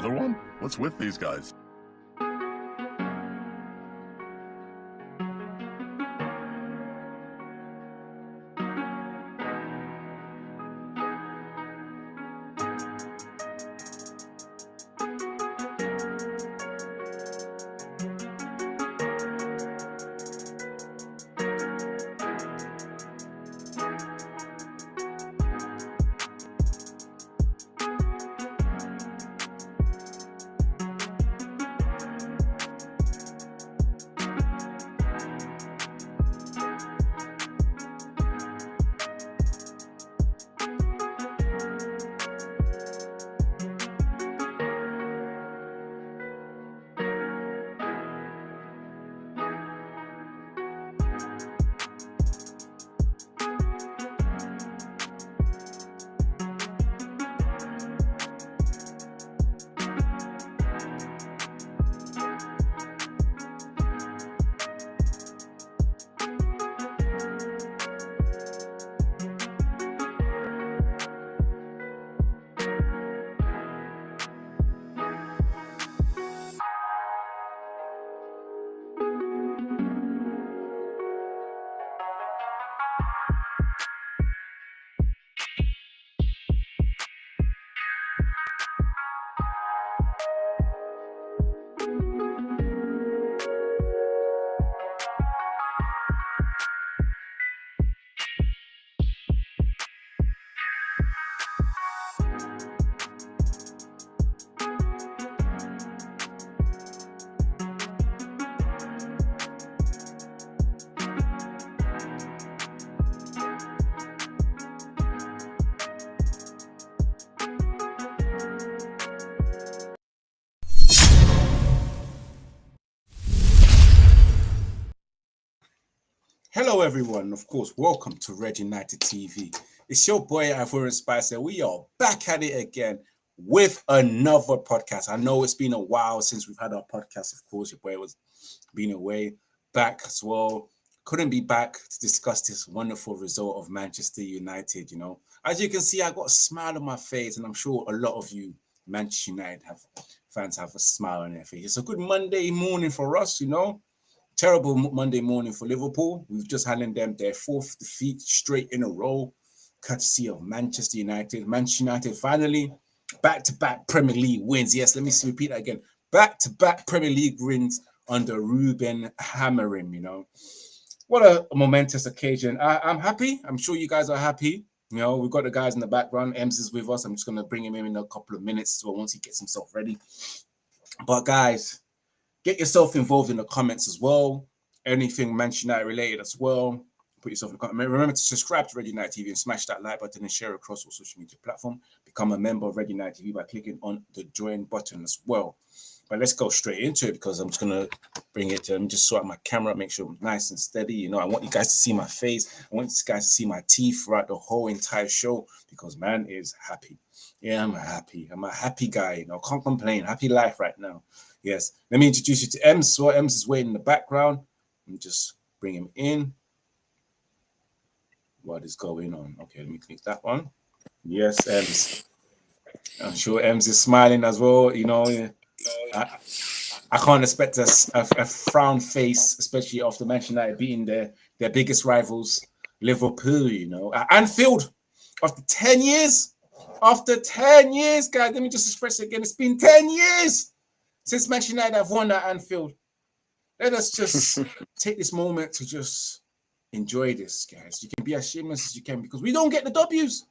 Another one? What's with these guys? Hello everyone, of course, welcome to Red United TV. It's your boy Ivorian Spicer. We are back at it again with another podcast. I know it's been a while since we've had our podcast, of course. Your boy was been away, back as well. Couldn't be back to discuss this wonderful result of Manchester United, you know. As you can see, I got a smile on my face, and I'm sure a lot of you Manchester United fans have a smile on their face. It's a good Monday morning for us, you know. Terrible Monday morning for Liverpool. We've just handed them their fourth defeat straight in a row, courtesy of Manchester United. Manchester United finally back-to-back Premier League wins. Yes, let me repeat that again. Back-to-back Premier League wins under Ruben Amorim, you know. What a momentous occasion. I'm happy. I'm sure you guys are happy. You know, we've got the guys in the background. Ems is with us. I'm just going to bring him in a couple of minutes as well once he gets himself ready. But guys, get yourself involved in the comments as well. Anything Manchester United related as well. Put yourself in the comments. Remember to subscribe to Red United TV and smash that like button and share across all social media platforms. Become a member of Red United TV by clicking on the join button as well. But let's go straight into it because I'm just going to bring it to just sort out my camera, make sure I'm nice and steady. You know, I want you guys to see my face. I want you guys to see my teeth throughout the whole entire show because man is happy. Yeah, I'm happy. I'm a happy guy. You know, can't complain. Happy life right now. Yes. Let me introduce you to Ems. So Ems is waiting in the background. Let me just bring him in. What is going on? Okay, let me click that one. Yes, Ems. I'm sure Ems is smiling as well. You know, I can't expect a frown face, especially after Manchester United beating their biggest rivals, Liverpool, you know. At Anfield, after 10 years. After 10 years, guys, let me just express it again. It's been 10 years since Manchester United have won at Anfield. Let us just take this moment to just enjoy this, guys. You can be as shameless as you can because we don't get the W's.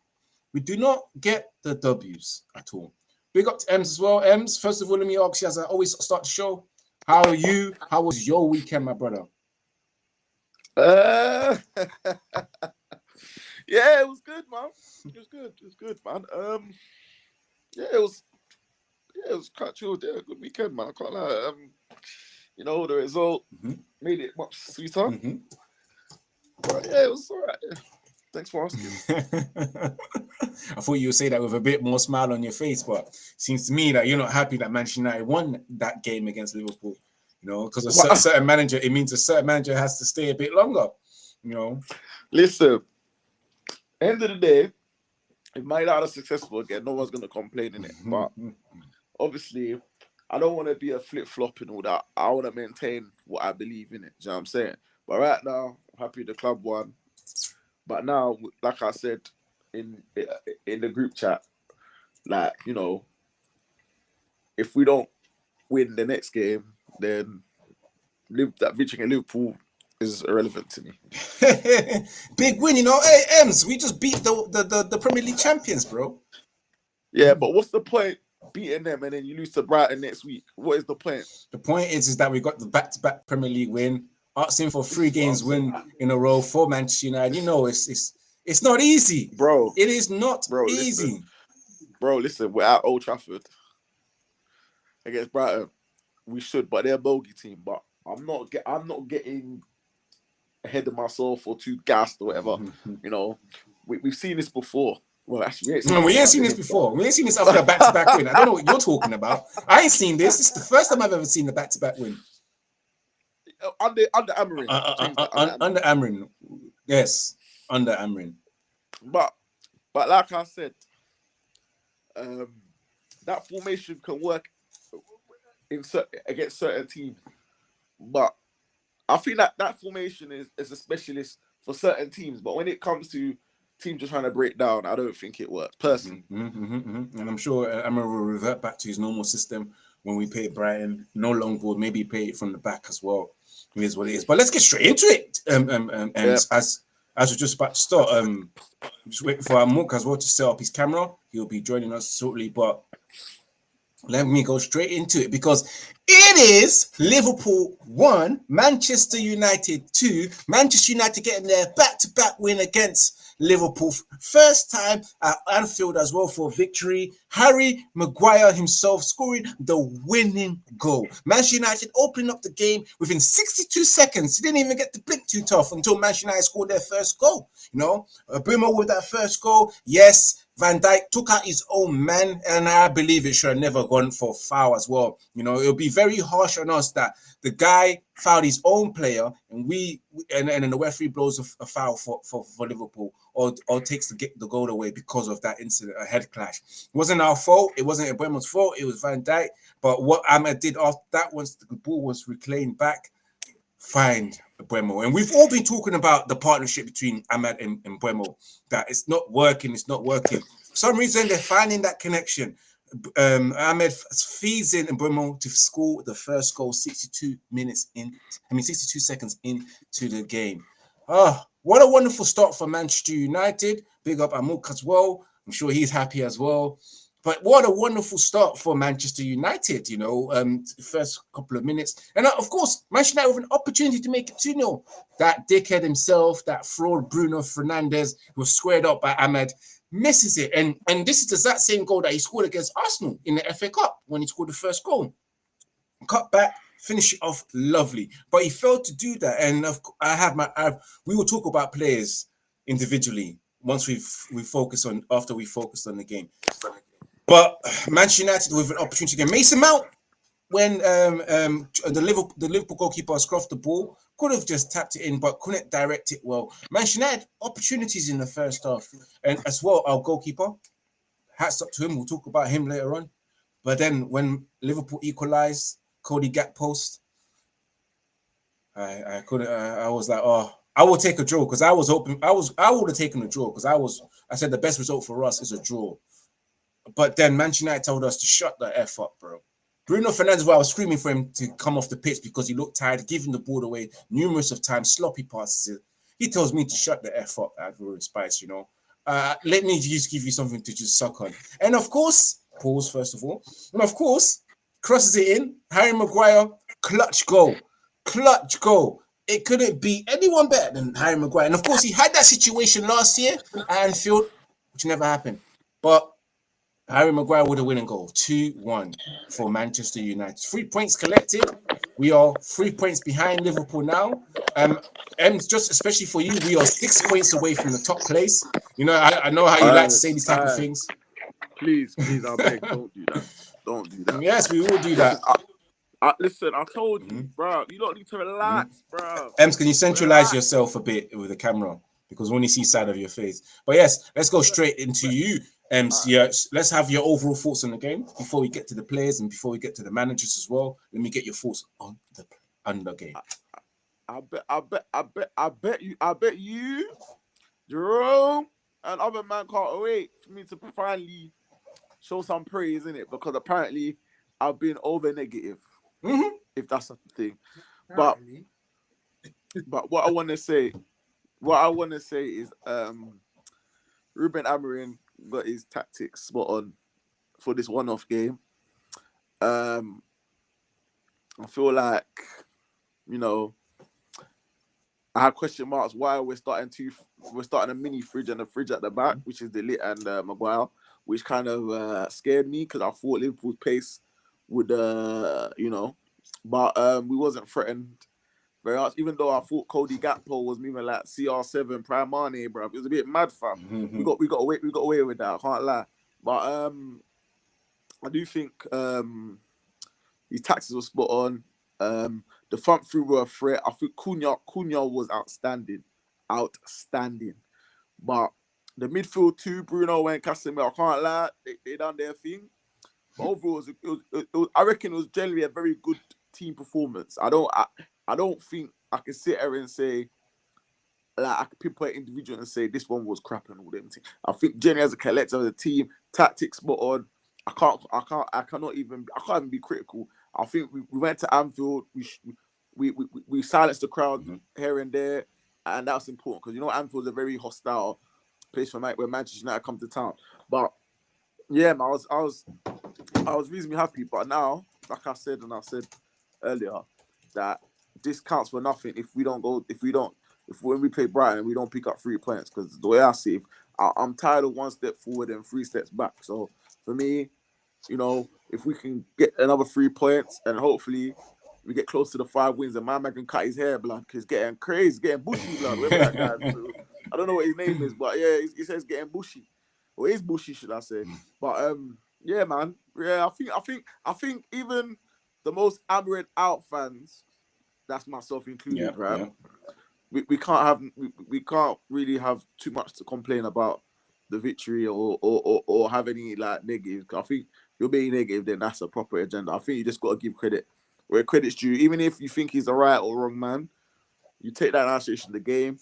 We do not get the W's at all. Big up to Ems as well. Ems, first of all, let me ask you, as I always start the show, how are you? How was your weekend, my brother? Yeah, it was good, man. It was good, man. It was quite chill. Yeah, good weekend, man. I can't lie. You know, the result made it much sweeter. But yeah, it was all right. Yeah. Thanks for asking. I thought you would say that with a bit more smile on your face, but it seems to me that you're not happy that Manchester United won that game against Liverpool. You know, because a certain manager, it means a certain manager has to stay a bit longer. You know. Listen, end of the day, if my dad is successful again, no one's gonna complain in it. But obviously, I don't want to be a flip-flop and all that. I want to maintain what I believe in it. Do you know what I'm saying? But right now, I'm happy the club won. But now, like I said in the group chat, like, you know, if we don't win the next game, then that victory in Liverpool is irrelevant to me. Big win, you know. Hey, Ems, we just beat the Premier League champions, bro. Yeah, but what's the point beating them and then you lose to Brighton next week? What is the point? The point is that we got the back-to-back Premier League win, asking for 3 games win in a row for Manchester United. You know, it's not easy, bro. It is not easy, Listen, we're at Old Trafford against Brighton. We should, but they're a bogey team. But I'm not getting ahead of myself or too gassed or whatever. You know, we've seen this before. Well, actually, we ain't seen this before. We ain't seen this after a back-to-back win. I don't know what you're talking about. I ain't seen this. This is the first time I've ever seen the back-to-back win. Under Amorim. Under Amorim. Yes, under Amorim. But like I said, that formation can work against certain teams. But I feel that formation is a specialist for certain teams. But when it comes to teams just trying to break down, I don't think it works, personally. And I'm sure Amorim will revert back to his normal system when we play Brighton. No long ball, maybe play it from the back as well. It is what it is. But let's get straight into it. As we're just about to start, just waiting for our Mook as well to set up his camera. He'll be joining us shortly, but let me go straight into it because it is Liverpool 1, Manchester United 2. Manchester United getting their back-to-back win against Liverpool. First time at Anfield as well for victory. Harry Maguire himself scoring the winning goal. Manchester United opening up the game within 62 seconds. He didn't even get to blink too tough until Manchester United scored their first goal. You know, Bruno with that first goal. Yes, Van Dijk took out his own man, and I believe it should have never gone for foul as well. You know, it'll be very harsh on us that the guy fouled his own player, and then the referee blows a foul for Liverpool, or takes the goal away because of that incident, a head clash. It wasn't our fault. It wasn't Mbeumo's fault. It was Van Dijk. But what Ahmed did after that, once the ball was reclaimed back, find Mbeumo. And we've all been talking about the partnership between Ahmed and Mbeumo, that it's not working. For some reason, they're finding that connection. Ahmed feeds in Mbeumo to score the first goal 62 seconds into the game. What a wonderful start for Manchester United. Big up Amuk as well. I'm sure he's happy as well. But what a wonderful start for Manchester United, you know, first couple of minutes. And of course, Manchester United with an opportunity to make it 2-0. That dickhead himself, that fraud Bruno Fernandes, was squared up by Ahmed, misses it. And this is the exact same goal that he scored against Arsenal in the FA Cup when he scored the first goal. Cut back, finish it off lovely. But he failed to do that. And we will talk about players individually once we focused on the game. But Manchester United with an opportunity again. Mason Mount, when the Liverpool goalkeeper scruffed the ball, could have just tapped it in, but couldn't direct it well. Manchester United opportunities in the first half, and as well our goalkeeper. Hats up to him. We'll talk about him later on. But then when Liverpool equalised, Cody Gakpost, I couldn't. I was like, I will take a draw because I was hoping. I would have taken a draw because I said the best result for us is a draw. But then Manchester United told us to shut the F up, bro. Bruno Fernandes, I was screaming for him to come off the pitch because he looked tired, giving the ball away numerous of times, sloppy passes. He tells me to shut the F up at Ivorian Spice, you know. Let me just give you something to just suck on. And of course, pause first of all. And of course, crosses it in. Harry Maguire, clutch goal. It couldn't be anyone better than Harry Maguire. And of course, he had that situation last year at Anfield, which never happened. But Harry Maguire with a winning goal, 2-1 for Manchester United. 3 points collected. We are 3 points behind Liverpool now. And just especially for you, we are 6 points away from the top place. You know, I know how you like to say these type of things. Please, I beg, don't do that. Don't do that. Yes, we will do that. Listen, I told you, bro. You don't need to relax, bro. Ems, can you centralize yourself a bit with the camera? Because we only see side of your face. But yes, let's go straight into you. Yeah, let's have your overall thoughts on the game before we get to the players and before we get to the managers as well. Let me get your thoughts on the game. I bet you, Jerome, and other man can't wait for me to finally show some praise in it, because apparently I've been over negative, if that's the thing. But what I want to say is Ruben Amorim got his tactics spot on for this one-off game. I feel like, you know, I had question marks why we're starting a mini fridge and a fridge at the back, which is De Ligt and Maguire, which kind of scared me, because I thought Liverpool's pace would, but we wasn't threatened very much. Even though I thought Cody Gakpo was moving like CR7 Prime Mane, bro. It was a bit mad, fam. Mm-hmm. We got away with that. I can't lie, but I do think his tactics were spot on. The front three were a threat. I think Cunha was outstanding. But the midfield too, Bruno and Casemiro, I can't lie, they done their thing. But overall, I reckon it was generally a very good team performance. I don't think I can sit here and say, like, I can pinpoint individual and say this one was crap and all them things. I think generally as a collective, as a team, tactics spot on. I can't even be critical. I think we went to Anfield. We silenced the crowd here and there, and that's important, because Anfield's a very hostile place for where Manchester United come to town. But yeah, man, I was reasonably happy. But now, like I said earlier, that this counts for nothing if when we play Brighton we don't pick up 3 points, because the way I see it, I'm tired of 1 step forward and 3 steps back. So for me, if we can get another 3 points and hopefully we get close to the 5 wins, and my man can cut his hair, blood, because it's getting crazy, getting bushy, blood. Whatever that guy. I don't know what his name is, but yeah, he says getting bushy. Or is bushy, should I say? But yeah, man. Yeah, I think even the most Amorim out fans, that's myself included, right? Yeah. We can't really have too much to complain about the victory or have any like negatives. I think if you're being negative, then that's a proper agenda. I think you just got to give credit where credit's due. Even if you think he's the right or wrong man, you take that in isolation of the game.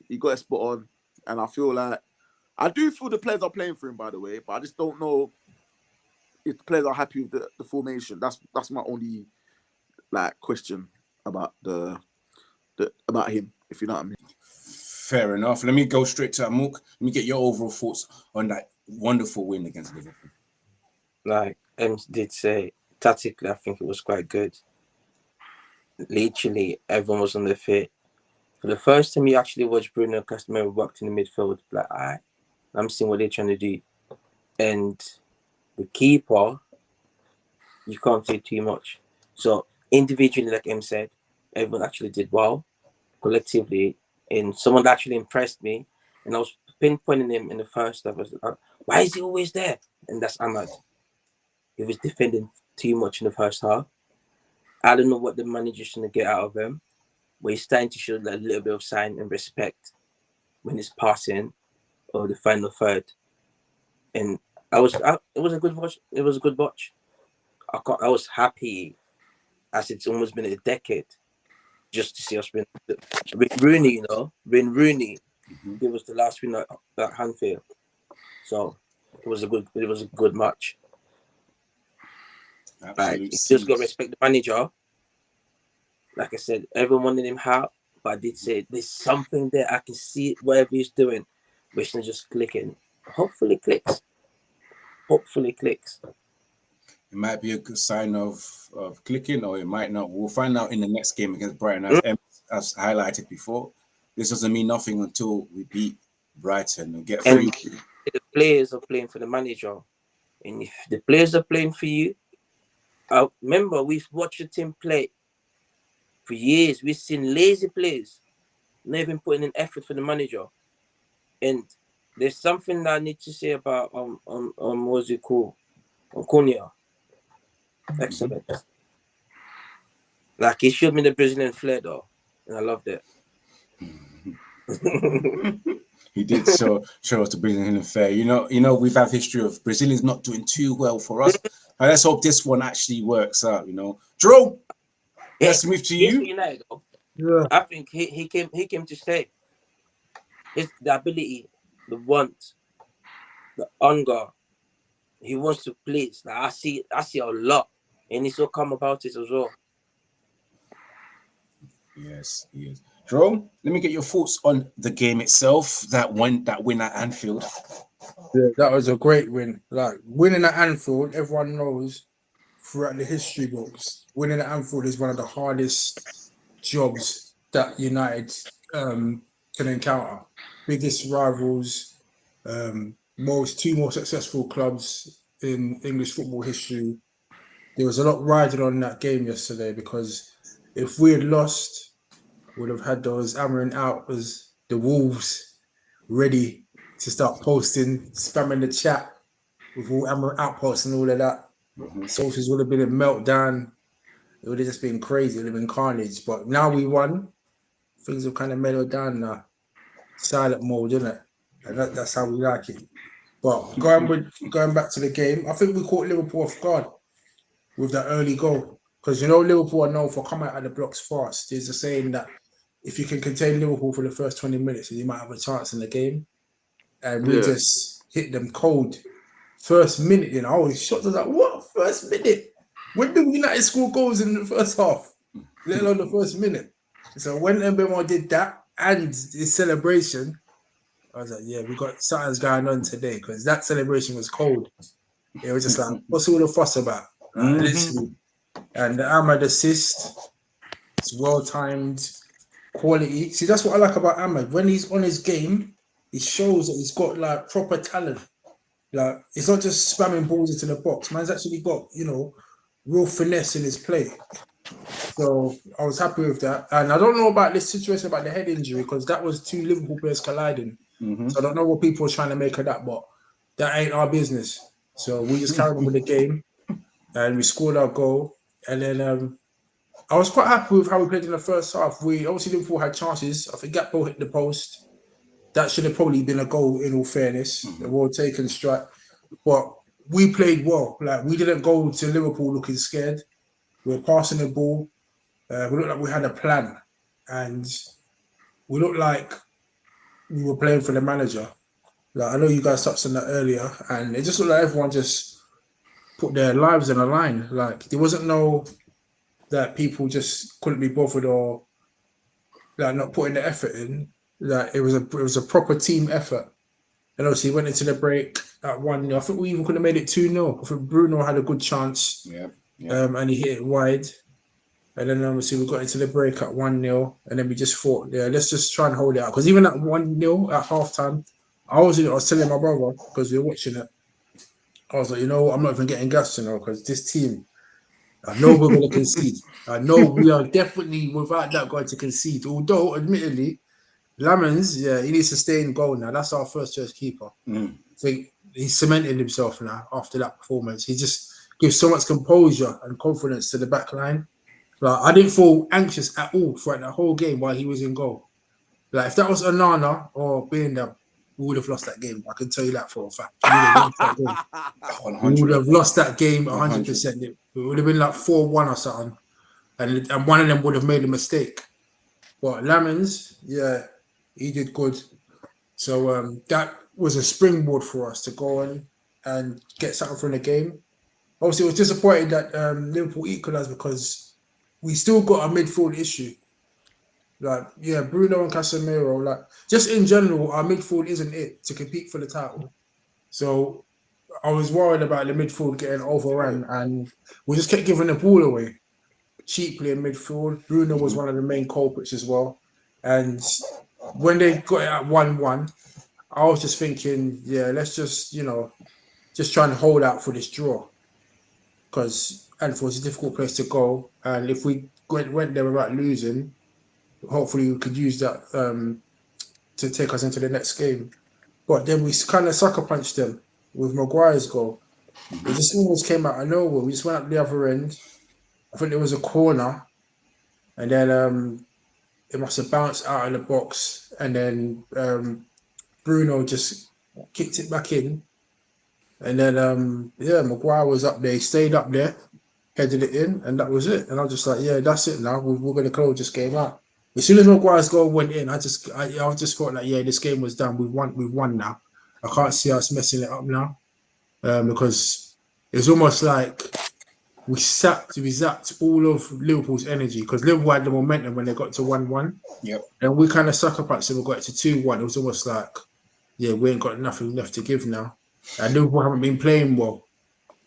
He got it spot on, and I feel like I do feel the players are playing for him, by the way, but I just don't know if the players are happy with the formation. That's my only like question about about him, if you know what I mean. Fair enough. Let me go straight to Amuk. Let me get your overall thoughts on that wonderful win against Liverpool. Like did say, tactically, I think it was quite good. Literally, everyone was on their feet. For the first time you actually watched Bruno and Casemiro worked in the midfield, like, I'm seeing what they're trying to do. And the keeper, you can't say too much. So individually, like Em said, everyone actually did well. Collectively, and someone that actually impressed me, and I was pinpointing him in the first half. I was like, why is he always there? And that's Ahmad. He was defending too much in the first half. I don't know what the manager's trying to get out of him, but he's starting to show like a little bit of sign and respect when he's passing or the final third. And it was a good watch. It was a good watch. I was happy, as it's almost been a decade, just to see us win. Rooney, when Rooney gave us the last win at Anfield. So it was a good match. Like, you just got to respect the manager. Like I said, everyone wanted him out, but I did say there's something there. I can see it, whatever he's doing, but it's not just clicking. Hopefully clicks. It might be a good sign of clicking, or it might not. We'll find out in the next game against Brighton. As highlighted before, this doesn't mean nothing until we beat Brighton and get free. The players are playing for the manager, and if the players are playing for you, remember we've watched the team play for years. We've seen lazy players, not even putting in effort for the manager. And there's something that I need to say about what's it called? Cunha. Excellent. Like, he showed me the Brazilian flair though, and I loved it. He did show us the Brazilian affair. You know, we've had history of Brazilians not doing too well for us. And let's hope this one actually works out. Jerome, let's move to you. United, though. Yeah. I think he came to stay. It's the ability, the want, the hunger. He wants to please. Like I see a lot, and it's all come about it as well. Yes, he is. Jerome, let me get your thoughts on the game itself. That win at Anfield. Yeah, that was a great win. Like winning at Anfield, everyone knows throughout the history books, winning at Anfield is one of the hardest jobs that United can encounter. Biggest rivals, two more successful clubs in English football history. There was a lot riding on that game yesterday because if we had lost, we'd have had those Amorim out as the Wolves ready to start posting, spamming the chat with all Amorim outposts and all of that. Socials would have been a meltdown. It would have just been crazy. It would have been carnage. But now we won. Things have kind of mellowed down now. Silent mode, isn't it? And that's how we like it. But going back to the game, I think we caught Liverpool off guard with that early goal. Because Liverpool are known for coming out of the blocks fast. There's a saying that if you can contain Liverpool for the first 20 minutes, you might have a chance in the game. And we just hit them cold. First minute, I was shocked. I was like, what? First minute? When did United score goals in the first half? Let alone the first minute. So when Mbemo did that and his celebration, I was like, yeah, we got something's going on today because that celebration was cold. It was just like, what's all the fuss about? Literally. And the Ahmad assist, it's well-timed, quality. See, that's what I like about Ahmad. When he's on his game, it shows that he's got like proper talent. Like, it's not just spamming balls into the box. Man's actually got, real finesse in his play. So I was happy with that. And I don't know about this situation about the head injury because that was two Liverpool players colliding. So I don't know what people are trying to make of that, but that ain't our business. So we just carried on with the game and we scored our goal. And then I was quite happy with how we played in the first half. Obviously Liverpool had chances. I think Gakpo hit the post. That should have probably been a goal in all fairness. A well-taken strike. But we played well. Like, we didn't go to Liverpool looking scared. We were passing the ball. We looked like we had a plan. And we looked like we were playing for the manager. Like, I know you guys touched on that earlier. And it just looked like everyone just put their lives on the line. Like, there wasn't no that people just couldn't be bothered or like not putting the effort in. Like, it was a proper team effort. And obviously went into the break at 1-0. I think we even could have made it 2-0. I think Bruno had a good chance. And he hit it wide. And then obviously we got into the break at 1-0. And then we just thought, let's just try and hold it out. Because even at 1-0 at halftime, I was telling my brother, because we were watching it, I was like, I'm not even getting gassed, because this team, I know we're going to concede. I know we are definitely, without that, going to concede. Although, admittedly, Lammens, he needs to stay in goal now. That's our first choice keeper. I think he's cemented himself now after that performance. He just gives so much composure and confidence to the back line. Like, I didn't feel anxious at all throughout the whole game while he was in goal. Like, if that was Onana or Binda, we would have lost that game. I can tell you that for a fact. We would have lost that game 100%. It would have been like 4-1 or something. And one of them would have made a mistake. But Lammens, he did good. So that was a springboard for us to go on and get something from the game. Obviously, it was disappointing that Liverpool equalised because we still got a midfield issue. Like, Bruno and Casemiro, like, just in general, our midfield isn't it to compete for the title. So I was worried about the midfield getting overrun and we just kept giving the ball away cheaply in midfield. Bruno was one of the main culprits as well. And when they got it at 1-1, I was just thinking, let's just, just try and hold out for this draw. Because Anfield's a difficult place to go. And if we went there without losing, hopefully we could use that to take us into the next game. But then we kind of sucker punched them with Maguire's goal. It just almost came out of nowhere. We just went up the other end. I think there was a corner. And then it must have bounced out of the box. And then Bruno just kicked it back in. And then, Maguire was up there. He stayed up there, headed it in, and that was it. And I was just like, yeah, that's it now. We're going to close this game out. As soon as Maguire's goal went in, I just thought like, yeah, this game was done. We've won now. I can't see us messing it up now, because it's almost like we zapped all of Liverpool's energy, because Liverpool had the momentum when they got to 1-1. Yep. And we kind of sucker punched and we got it to 2-1. It was almost like, yeah, we ain't got nothing left to give now. And Liverpool haven't been playing well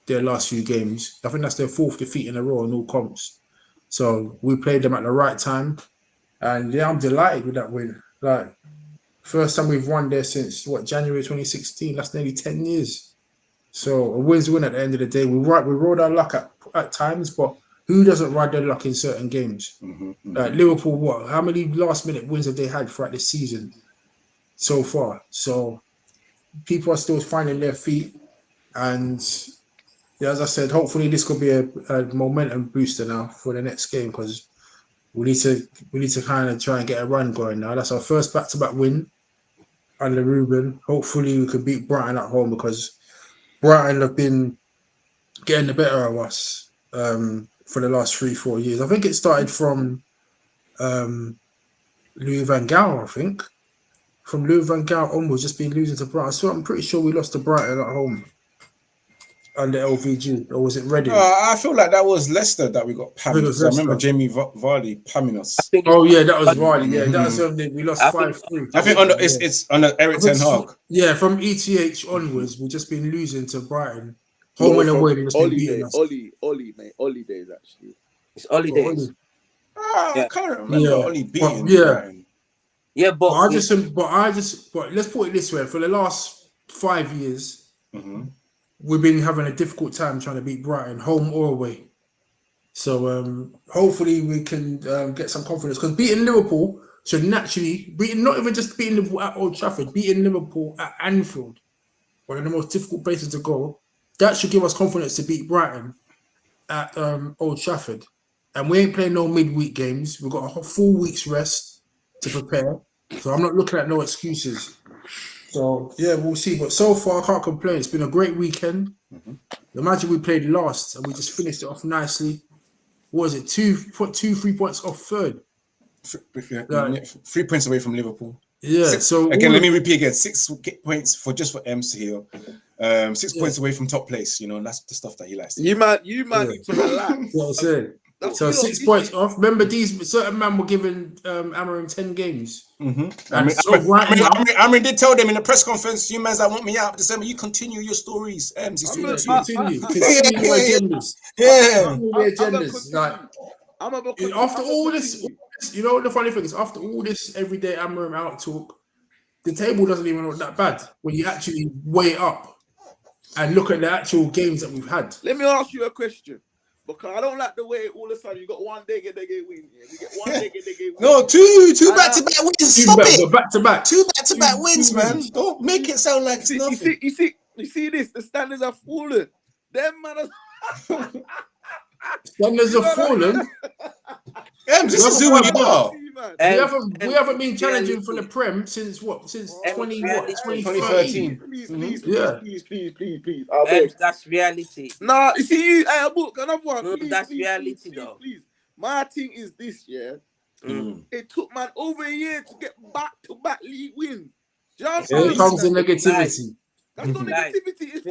their last few games. I think that's their 4th defeat in a row in all comps. So we played them at the right time. And yeah, I'm delighted with that win. Like, first time we've won there since, January 2016. That's nearly 10 years. So a win's a win at the end of the day. We rode our luck at times, but who doesn't ride their luck in certain games? Like Liverpool, how many last-minute wins have they had throughout this season so far? So people are still finding their feet. And yeah, as I said, hopefully this could be a momentum booster now for the next game, because we need to kind of try and get a run going now. That's our first back-to-back win under Ruben. Hopefully we could beat Brighton at home, because Brighton have been getting the better of us for the last 3-4 years. I think it started from Louis van Gaal, I think. From Louis van Gaal onwards, just been losing to Brighton. So I'm pretty sure we lost to Brighton at home under LVG, or was it Reading? I feel like that was Leicester that we got pammed. I remember Jamie Vardy pamming us. Oh yeah, that was Vardy. Yeah, that was we lost 5-3. I think it's under Eric Ten Hag. Yeah, from ETH onwards, we've just been losing to Brighton. Home and away, just been beating us. Ollie, mate. Ollie days, actually. It's Ollie days. I can't remember Ollie beating Brighton. Yeah, but let's put it this way: for the last 5 years, we've been having a difficult time trying to beat Brighton, home or away. So hopefully we can get some confidence, because beating Liverpool should naturally not even just beating Liverpool at Old Trafford, beating Liverpool at Anfield, one of the most difficult places to go. That should give us confidence to beat Brighton at Old Trafford. And we ain't playing no midweek games. We've got a full week's rest to prepare. So I'm not looking at no excuses. So, yeah, we'll see. But so far, I can't complain. It's been a great weekend. Imagine we played last and we just finished it off nicely. What was it? 3 points off third. 3 points away from Liverpool. Yeah. Let me repeat again. 6 points for M's here. 6 points away from top place. You know, and that's the stuff that he likes. You man need to relax. What I'm saying. So 6 points off. Remember, these certain men were giving Amorim 10 games. Amorim did tell them in the press conference, you men that want me out December, you continue your stories. Continue your agendas. After all this, you know, the funny thing is, after all this everyday Amorim out talk, the table doesn't even look that bad when you actually weigh it up and look at the actual games that we've had. Let me ask you a question. Because I don't like the way all of a sudden you got one day win. Yeah. You get one day win. No, two back-to-back wins. Stop it. Back-to-back. 2 back-to-back wins, man. Don't make it sound like it's nothing. You see this? The standards are fallen. Them man are... Standards have fallen. This is who we are. We haven't been challenging for the Prem since 2013. Please. That's reality. Nah, you see, I book another one. That's reality, though. Please. My thing is this, yeah. It took man over a year to get back-to-back league wins. Here comes the negativity. That's not negativity.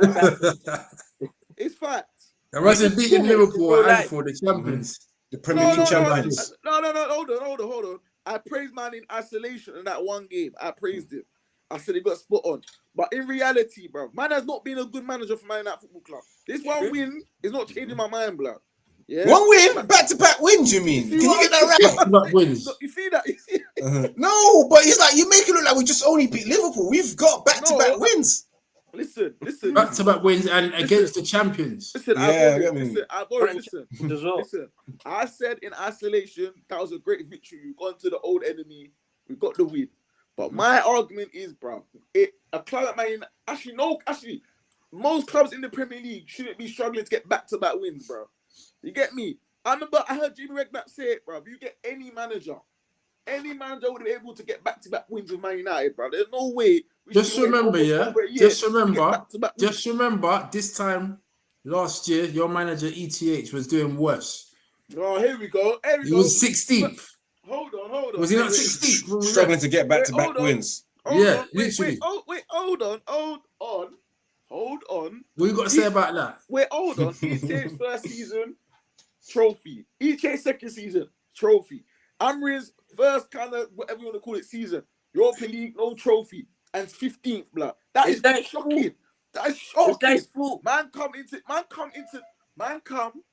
It's fact. Imagine beating Liverpool at Anfield, the champions. The Premier League champions. No. Hold on. I praised man in isolation in that one game. I praised him. I said he got spot on. But in reality, bro, man has not been a good manager for Man United Football Club. This one win is not changing my mind, bro. Yeah. One win? Back-to-back wins, you mean? Can you get that right? Not wins. You see that? No, but it's like, you make it look like we just only beat Liverpool. We've got back-to-back wins. Listen. Back-to-back wins and against the champions. Listen. I said in isolation, that was a great victory. We've gone to the old enemy. We got the win. But my argument is, bro, a club at Man United, most clubs in the Premier League shouldn't be struggling to get back-to-back wins, bro. You get me? I remember I heard Jimmy Redknapp say it, bro. If you get any manager any manager would be able to get back-to-back wins with Man United, bro. There's no way. Just remember, just remember, this time last year, your manager ETH was doing worse. Oh, here we go. He was 16th. Hold on. Was he not 16th? Struggling to get back-to-back wins. Literally. Hold on. What you got to say about that? Wait, hold on. ETH's first season, trophy. ETH's second season, trophy. Amorim's first kind of, whatever you want to call it, season. Europa League, no trophy. And 15th, blood. That is shocking. That is shocking. That's fault. Man come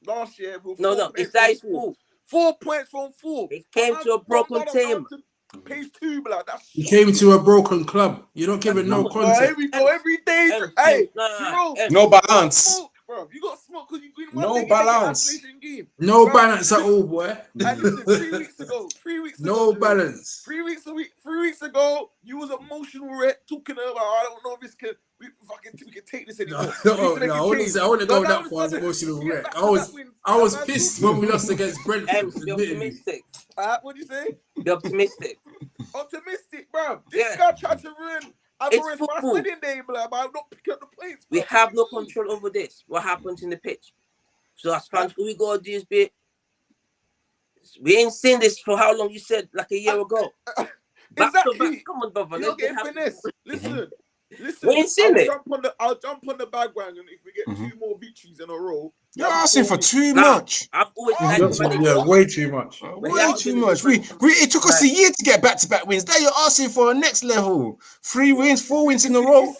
last year with It's that his fault. 4 points from 4. It came to a broken team. Page 2, blood. That's he came to a broken club. You're not giving no context. Here we go every day. Hey, no balance. Bro, you got smoked because you green no balance. No balance at all, boy. And listen, 3 weeks ago, no balance. 3 weeks ago, you was emotional wreck talking about, I don't know if this can we can take this anymore. I wouldn't go that far as emotional wreck. I was pissed when we lost against Brentford. Be optimistic. What do you say? Be optimistic. Optimistic, bro. This guy tried to ruin Ivorian's first wedding day, bro, by not picking up the points. We have no control over this. What happens in the pitch? So as fans, we got to do this bit. We ain't seen this for how long? You said like a year ago. Exactly. Back. Come on, brother. You're getting finesse. Listen. We ain't seen it. I'll jump on the bandwagon if we get 2 more victories in a row. You're asking for too much. I've always way too much. Way too much. It took us a year to get back-to-back wins. Now you're asking for a next level. 3 wins, 4 wins in a row.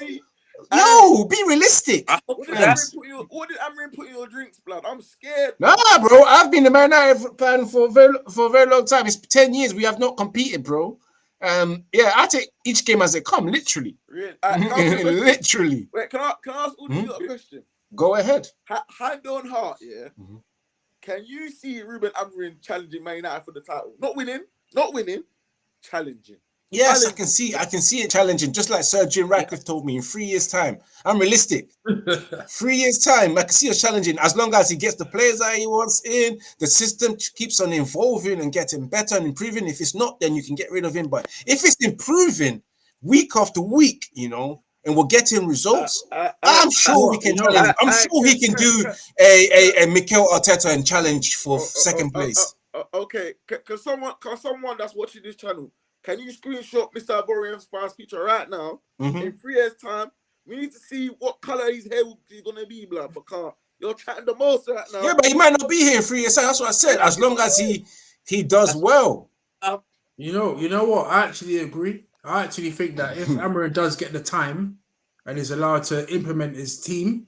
Yo, be realistic. What did Amorim put in your drinks, blood? I'm scared. Nah, bro. I've been a Man United fan for a very long time. It's 10 years. We have not competed, bro. I take each game as they come, literally. Really? Literally. Wait, can I ask all you a question? Go ahead. Hand on heart, yeah. Can you see Ruben Amorim challenging Man United for the title? Not winning, challenging. Yes, I can see it challenging. Just like Sir Jim Ratcliffe told me, in 3 years' time. I'm realistic. 3 years' time, I can see us challenging as long as he gets the players that he wants in. The system keeps on evolving and getting better and improving. If it's not, then you can get rid of him. But if it's improving week after week, and we're getting results, I'm sure we can challenge. I'm sure he can do a Mikel Arteta and challenge for second place. Okay, can someone that's watching this channel, can you screenshot Mr. Ivorian's past picture right now? In 3 years' time, we need to see what color his hair is gonna be, blood. Because you're chatting the most right now. Yeah, but he might not be here in 3 years' time. That's what I said. As long as he does well. You know what? I actually agree. I actually think that if Amorim does get the time and is allowed to implement his team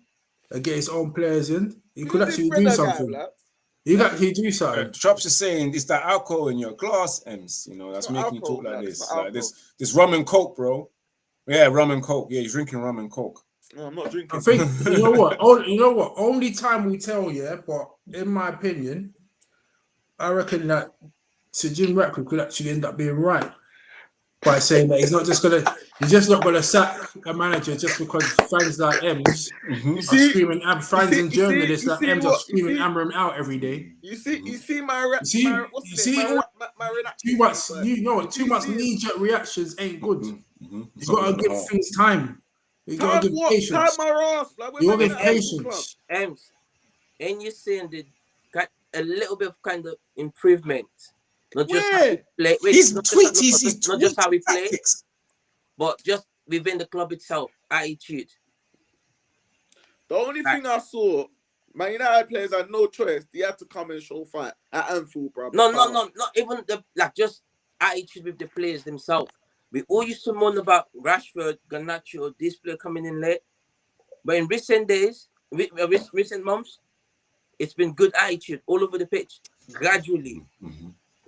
and get his own players in, he could actually do something. He could actually do something. Chops is saying it's that alcohol in your glass, Ems. That's making you talk like this. Like this rum and coke, bro. Yeah, rum and coke. Yeah, he's drinking rum and coke. No, I'm not drinking. I think you know what? Only time will tell. Yeah, but in my opinion, I reckon that Sir Jim Ratcliffe could actually end up being right by saying that he's just not gonna sack a manager just because fans like Ems are screaming, fans and journalists like Ems are screaming Amorim out every day. You see my too much knee-jerk reactions ain't good. You gotta give things time. You gotta give patience. You gotta give patience. Ems, and you're saying that a little bit of kind of improvement. Not just how we play. Not just how we play, but just within the club itself, attitude. The only thing I saw, Man United players had no choice. They had to come and show fight at Anfield, bro. No, not even just attitude with the players themselves. We all used to moan about Rashford, Garnacho, this player coming in late, but in recent days, recent months, it's been good attitude all over the pitch, gradually.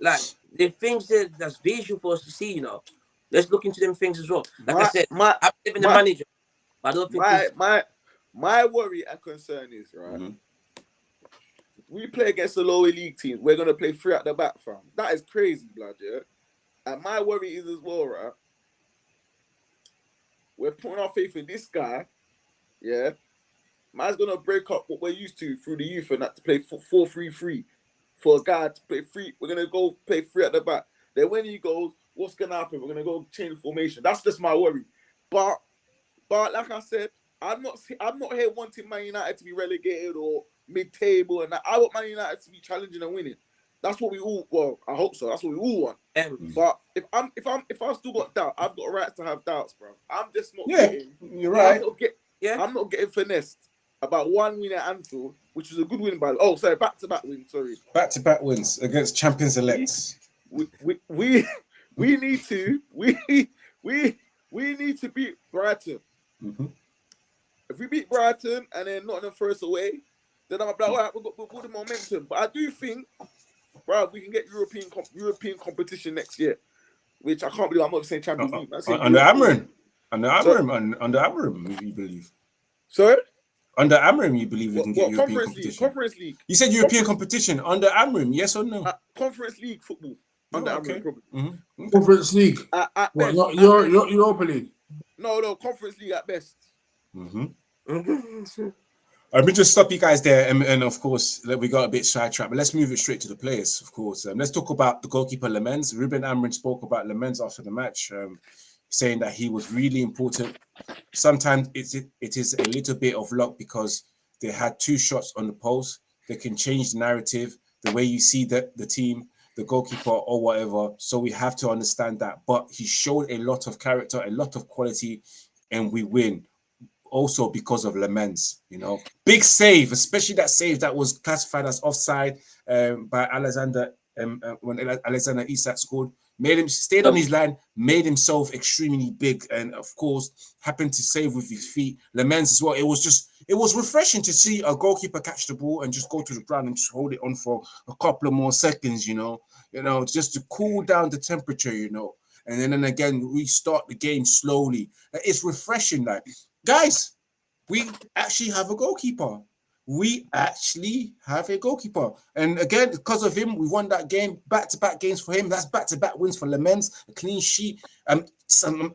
Like the things that's visual for us to see, let's look into them things as well. Like I said, I'm living the manager. But I don't think my worry and concern is we play against the lower league teams. We're gonna play 3 at the back, fam. That is crazy, blood. Yeah, and my worry is as well, right? We're putting our faith in this guy. Yeah, man's gonna break up what we're used to through the youth and that to play 4-3-3. For a guy to play 3, we're gonna go play 3 at the back. Then when he goes, what's gonna happen? We're gonna go change formation. That's just my worry. But like I said, I'm not here wanting Man United to be relegated or mid-table, and that. I want Man United to be challenging and winning. That's what we all. Well, I hope so. That's what we all want. But if I still got doubt, I've got a right to have doubts, bro. I'm just not getting. You're right. I'm not getting finessed about one win at Anfield, which was a good win by. Oh, sorry, back-to-back win. Sorry, back-to-back wins against champions elects. We need to beat Brighton. Mm-hmm. If we beat Brighton and then Nottingham Forest away, then I'm like, all right, we've got the momentum. But I do think, bro, we can get European competition next year, which I can't believe. I'm not saying Champions League. Under Amorim, you believe? Sorry? Under Amorim, you believe we can get European competition? Conference League. You said European competition under Amorim, yes or no? Conference League football under Amorim, probably. Mm-hmm. Okay. Conference League. At what, best. Europa League? No, Conference League at best. Mm-hmm. Let me just stop you guys there, and of course, we got a bit sidetracked, but let's move it straight to the players, of course. Let's talk about the goalkeeper, Lammens. Ruben Amorim spoke about Lammens after the match, saying that he was really important. Sometimes it is a little bit of luck because they had 2 shots on the post. They can change the narrative, the way you see the team, the goalkeeper or whatever. So we have to understand that. But he showed a lot of character, a lot of quality, and we win. Also because of Lammens, big save, especially that save that was classified as offside by Alexander when Alexander Isak scored. Stayed on his line, made himself extremely big, and of course happened to save with his feet. Lammens as well. It was refreshing to see a goalkeeper catch the ball and just go to the ground and just hold it on for a couple of more seconds, just to cool down the temperature, and then again restart the game slowly. It's refreshing, like. Guys, we actually have a goalkeeper. And again, because of him, we won that game. Back-to-back games for him. That's back-to-back wins for Lammens, a clean sheet. I'm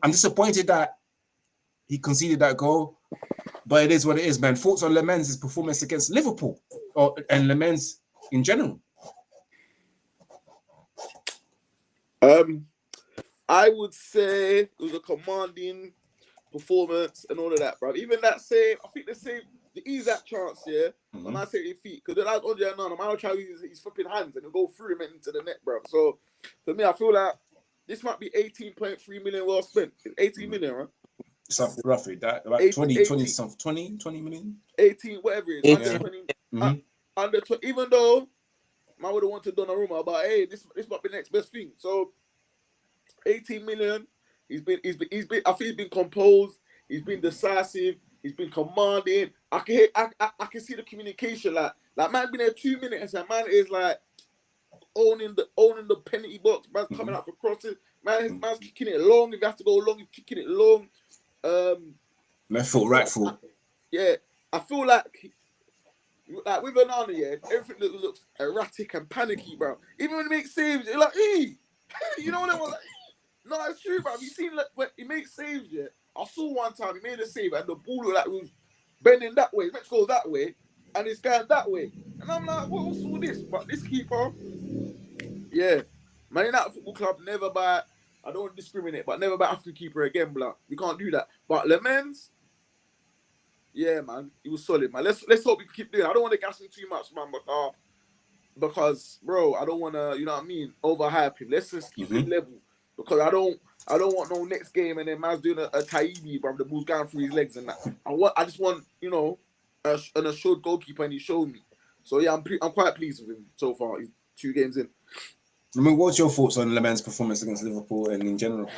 disappointed that he conceded that goal, but it is what it is, man. Thoughts on Lammens' performance against Liverpool and Lammens in general? I would say it was a commanding performance and all of that, bro. Even that save, I think the Isak chance, when I say his feet, because that's on there now. I'm gonna try to use his flipping hands and go through him into the net, bro. So for me, I feel like this might be 18.3 million well spent. It's 18 million, right? Something roughly that about 20 million. 18, whatever it is. Under 20, under 20, even though I would have wanted Donnarumma, but hey, this might be the next best thing. So 18 million. He's been. I think he's been composed. He's been decisive. He's been commanding. I can see the communication. Like man, been there 2 minutes, and man is like owning the penalty box. Man's coming out for crosses. Man's kicking it long. If you have to go long, he's kicking it long. Left foot, right foot. I feel like with Onana, everything looks erratic and panicky, bro. Even when he makes saves, you're like, hey, you know what I mean? Like, no, it's true, bro. You seen when he makes saves, I saw one time he made a save and the ball looked like it was bending that way. It's meant to go that way, and it's going that way. And I'm like, what's all this? But this keeper, Man United Football Club never buy. I don't want to discriminate, but never buy African keeper again, blood. We can't do that. But Lammens, man, he was solid, man. Let's hope we keep doing it. I don't want to gas him too much, man, because bro, I don't want to, overhype him. Let's just keep him level. Because I don't want no next game and then man's doing a Taibbi, bro. The ball's going through his legs and that. I just want, an assured goalkeeper, and he showed me. So yeah, I'm quite pleased with him so far. He's 2 games in. I mean, what's your thoughts on Lammens' performance against Liverpool and in general?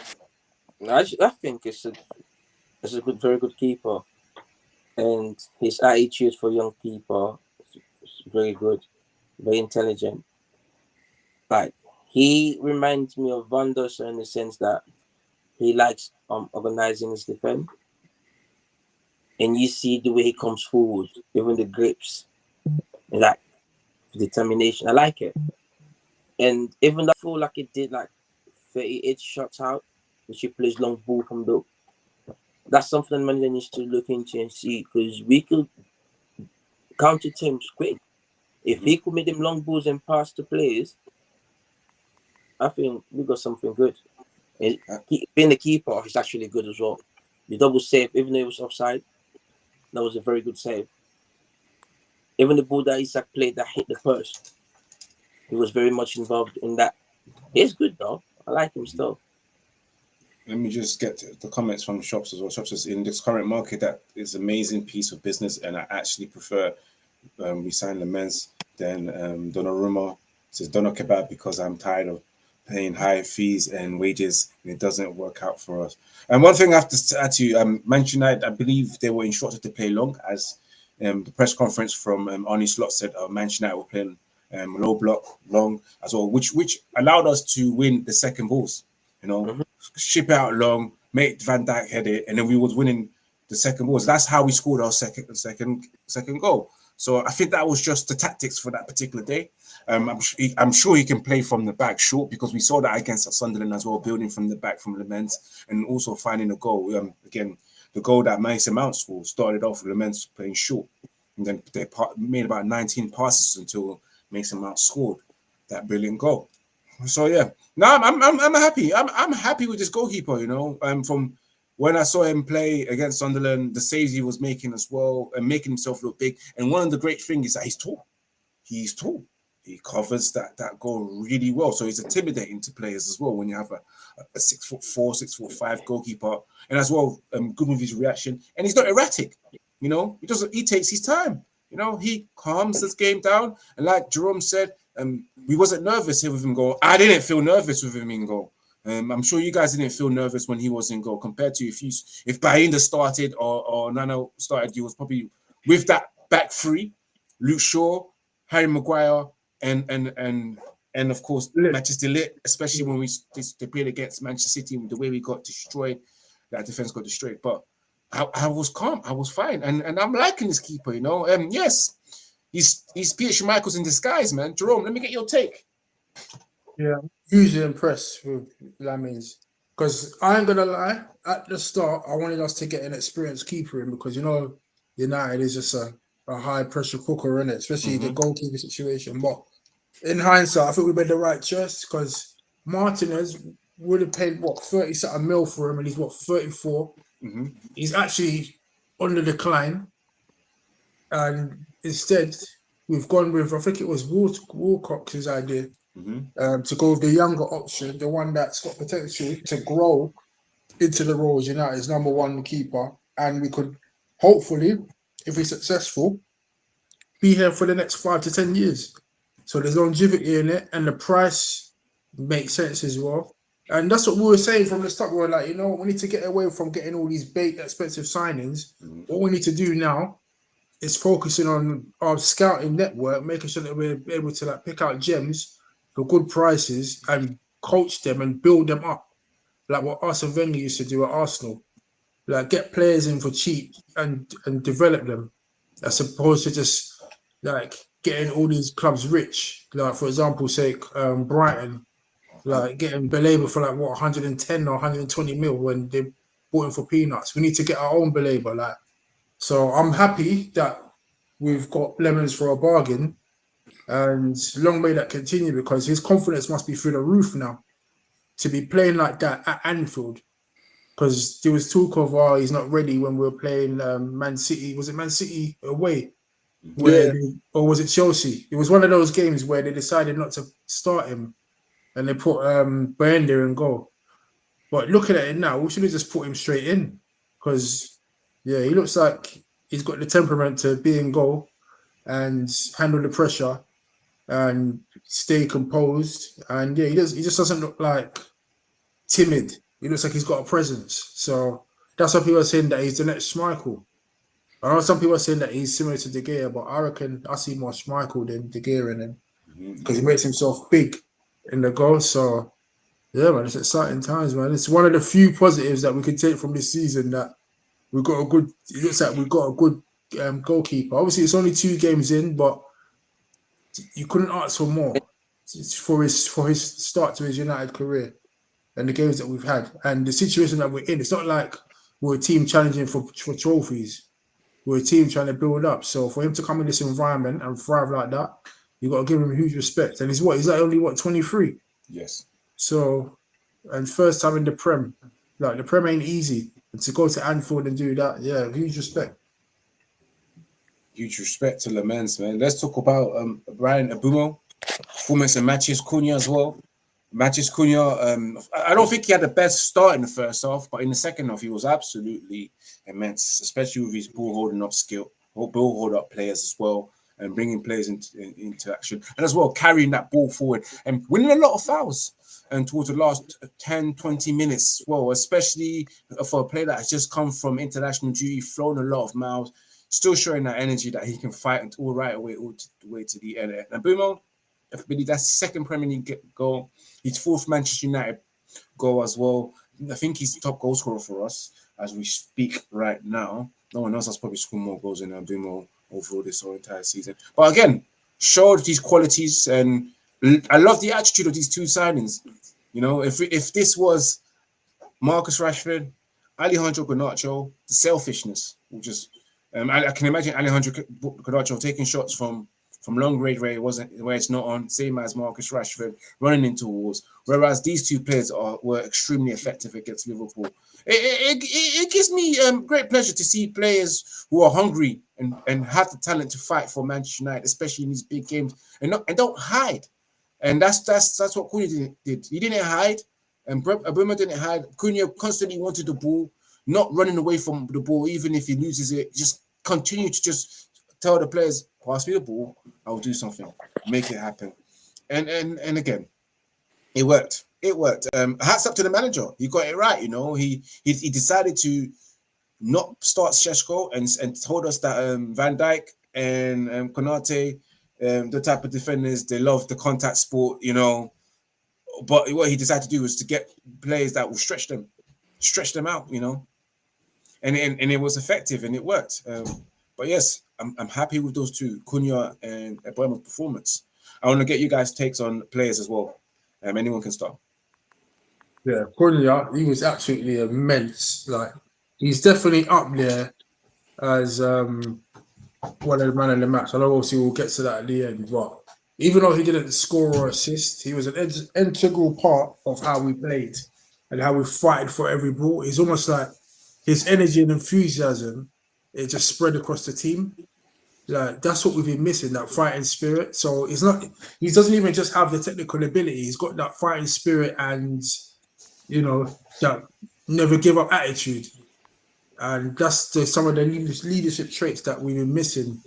I think it's a very good keeper, and his attitude for young people is very good, very intelligent. Like, he reminds me of Van der Sar in the sense that he likes organizing his defense. And you see the way he comes forward, even the grips, and like determination. I like it. And even though I feel like it did like 38 shots out, which he plays long ball from the. That's something manager needs to look into and see, because we could counter teams quick. If he could make them long balls and pass to players, I think we got something good. And being the keeper is actually good as well. The double save, even though it was offside, that was a very good save. Even the ball that Isak played that hit the post, he was very much involved in that. He's good though. I like him still. Let me just get to the comments from Shops as well. Shops says, in this current market, that is an amazing piece of business, and I actually prefer we sign Lammens than Donnarumma. Says Dono Kebab because I'm tired of paying high fees and wages, and it doesn't work out for us. And one thing I have to add to you, Manchester United, I believe they were instructed to play long, as the press conference from Arne Slot said Manchester United were playing low block, long as well, which allowed us to win the second balls. You know, ship out long, make Van Dijk head it, and then we was winning the second balls. That's how we scored our second goal. So I think that was just the tactics for that particular day. I'm sure he can play from the back short, because we saw that against Sunderland as well, building from the back from Lammens and also finding a goal. Again, the goal that Mason Mount scored started off with Lammens playing short, and then they made about 19 passes until Mason Mount scored that brilliant goal. So yeah, no, I'm happy. I'm happy with this goalkeeper. You know, from when I saw him play against Sunderland, the saves he was making as well, and making himself look big. And one of the great things is that he's tall. He's tall. He covers that goal really well. So he's intimidating to players as well when you have a 6'4", 6'5" goalkeeper, and as well, good with his reaction. And he's not erratic. You know, he takes his time. You know, he calms this game down. And like Jerome said, we wasn't nervous here with him goal. I didn't feel nervous with him in goal. I'm sure you guys didn't feel nervous when he was in goal, compared to if Bainda started or Nano started, he was probably with that back three, Luke Shaw, Harry Maguire, and of course Manchester Lit, especially when they played against Manchester City, the way we got destroyed, that defense got destroyed. But I was calm, I was fine, and I'm liking this keeper, you know. Yes, he's Peter Schmeichel's in disguise, man. Jerome, let me get your take. Yeah, hugely impressed with Lammens, because I ain't gonna lie, at the start I wanted us to get an experienced keeper in, because you know United is just a high pressure cooker, in it, especially the goalkeeper situation. But in hindsight, I think we made the right choice, because Martinez would have paid 30-something mil for him, and he's 34. He's actually on the decline, and instead we've gone with, I think it was Wilcox's idea, to go with the younger option, the one that's got potential to grow into the role as United's number one keeper, and we could hopefully, if we're successful, be here for the next 5 to 10 years. So there's longevity in it, and the price makes sense as well. And that's what we were saying from the start. We were like, you know, we need to get away from getting all these big, expensive signings. What we need to do now is focusing on our scouting network, making sure that we're able to pick out gems for good prices and coach them and build them up, like what Arsene Wenger used to do at Arsenal. Like, get players in for cheap and develop them, as opposed to just like getting all these clubs rich. Like, for example, say Brighton, like getting Belabor for 110 or 120 mil when they bought him for peanuts. We need to get our own Belabor. So I'm happy that we've got Lammens for a bargain, and long may that continue, because his confidence must be through the roof now to be playing like that at Anfield. Because there was talk of he's not ready when we were playing Man City. Was it Man City away? Or was it Chelsea? It was one of those games where they decided not to start him, and they put Bainda in goal. But looking at it now, we should have just put him straight in, because he looks like he's got the temperament to be in goal and handle the pressure and stay composed. And he just doesn't look like timid. He looks like he's got a presence. So that's why people are saying that he's the next Schmeichel. I know some people are saying that he's similar to De Gea, but I reckon I see more Schmeichel than De Gea in him, because he makes himself big in the goal. So yeah, man, it's exciting times, man. It's one of the few positives that we can take from this season, that we've got a good. It looks like we've got a good goalkeeper. Obviously, it's only 2 games in, but you couldn't ask for more for his start to his United career and the games that we've had and the situation that we're in. It's not like we're a team challenging for trophies. We're a team trying to build up. So for him to come in this environment and thrive like that, you've got to give him huge respect. And he's like only 23? Yes. So, and first time in the Prem. Like, the Prem ain't easy. And to go to Anfield and do that, yeah, huge respect. Huge respect to Lammens, man. Let's talk about Brian Abumo, performance and Matches Cunha as well. Matches Cunha, I don't think he had the best start in the first half, but in the second half, he was absolutely immense, especially with his ball holding up skill, ball hold up players as well, and bringing players into action, and as well carrying that ball forward and winning a lot of fouls. And towards the last 10, 20 minutes, well, especially for a player that has just come from international duty, flown a lot of miles, still showing that energy that he can fight and all the way to the end. And Bumo, that's his second Premier League goal, his fourth Manchester United goal as well. I think he's the top goal scorer for us as we speak right now. No one else has probably scored more goals than Bumo overall this whole entire season. But again, showed these qualities, and I love the attitude of these two signings. You know, if this was Marcus Rashford, Alejandro Garnacho, the selfishness will just I can imagine Alejandro Garnacho taking shots from long range where it's not on, same as Marcus Rashford running into walls. Whereas these two players were extremely effective against Liverpool. It gives me great pleasure to see players who are hungry and have the talent to fight for Manchester United, especially in these big games, and don't hide. And that's what Cunha did. He didn't hide, and Abumo didn't hide. Cunha constantly wanted the ball, not running away from the ball, even if he loses it. Just continue to just tell the players, pass me the ball, I will do something, make it happen. And again, it worked. It worked. Hats up to the manager. He got it right. You know, he decided to not start Šeško and told us that Van Dijk and Konate, the type of defenders, they love the contact sport, you know. But what he decided to do was to get players that will stretch them out, you know. And it was effective and it worked. But yes, I'm happy with those two, Cunha and Abumo's performance. I want to get you guys' takes on players as well. Anyone can start. Yeah, Cunha, he was absolutely immense. Like, he's definitely up there as one of the man of the match. I know obviously we'll get to that at the end, but even though he didn't score or assist, he was an integral part of how we played and how we fighted for every ball. It's almost like his energy and enthusiasm, it just spread across the team. Like, that's what we've been missing, that fighting spirit. So he doesn't even just have the technical ability, he's got that fighting spirit and, you know, that never give up attitude. And that's some of the leadership traits that we've been missing.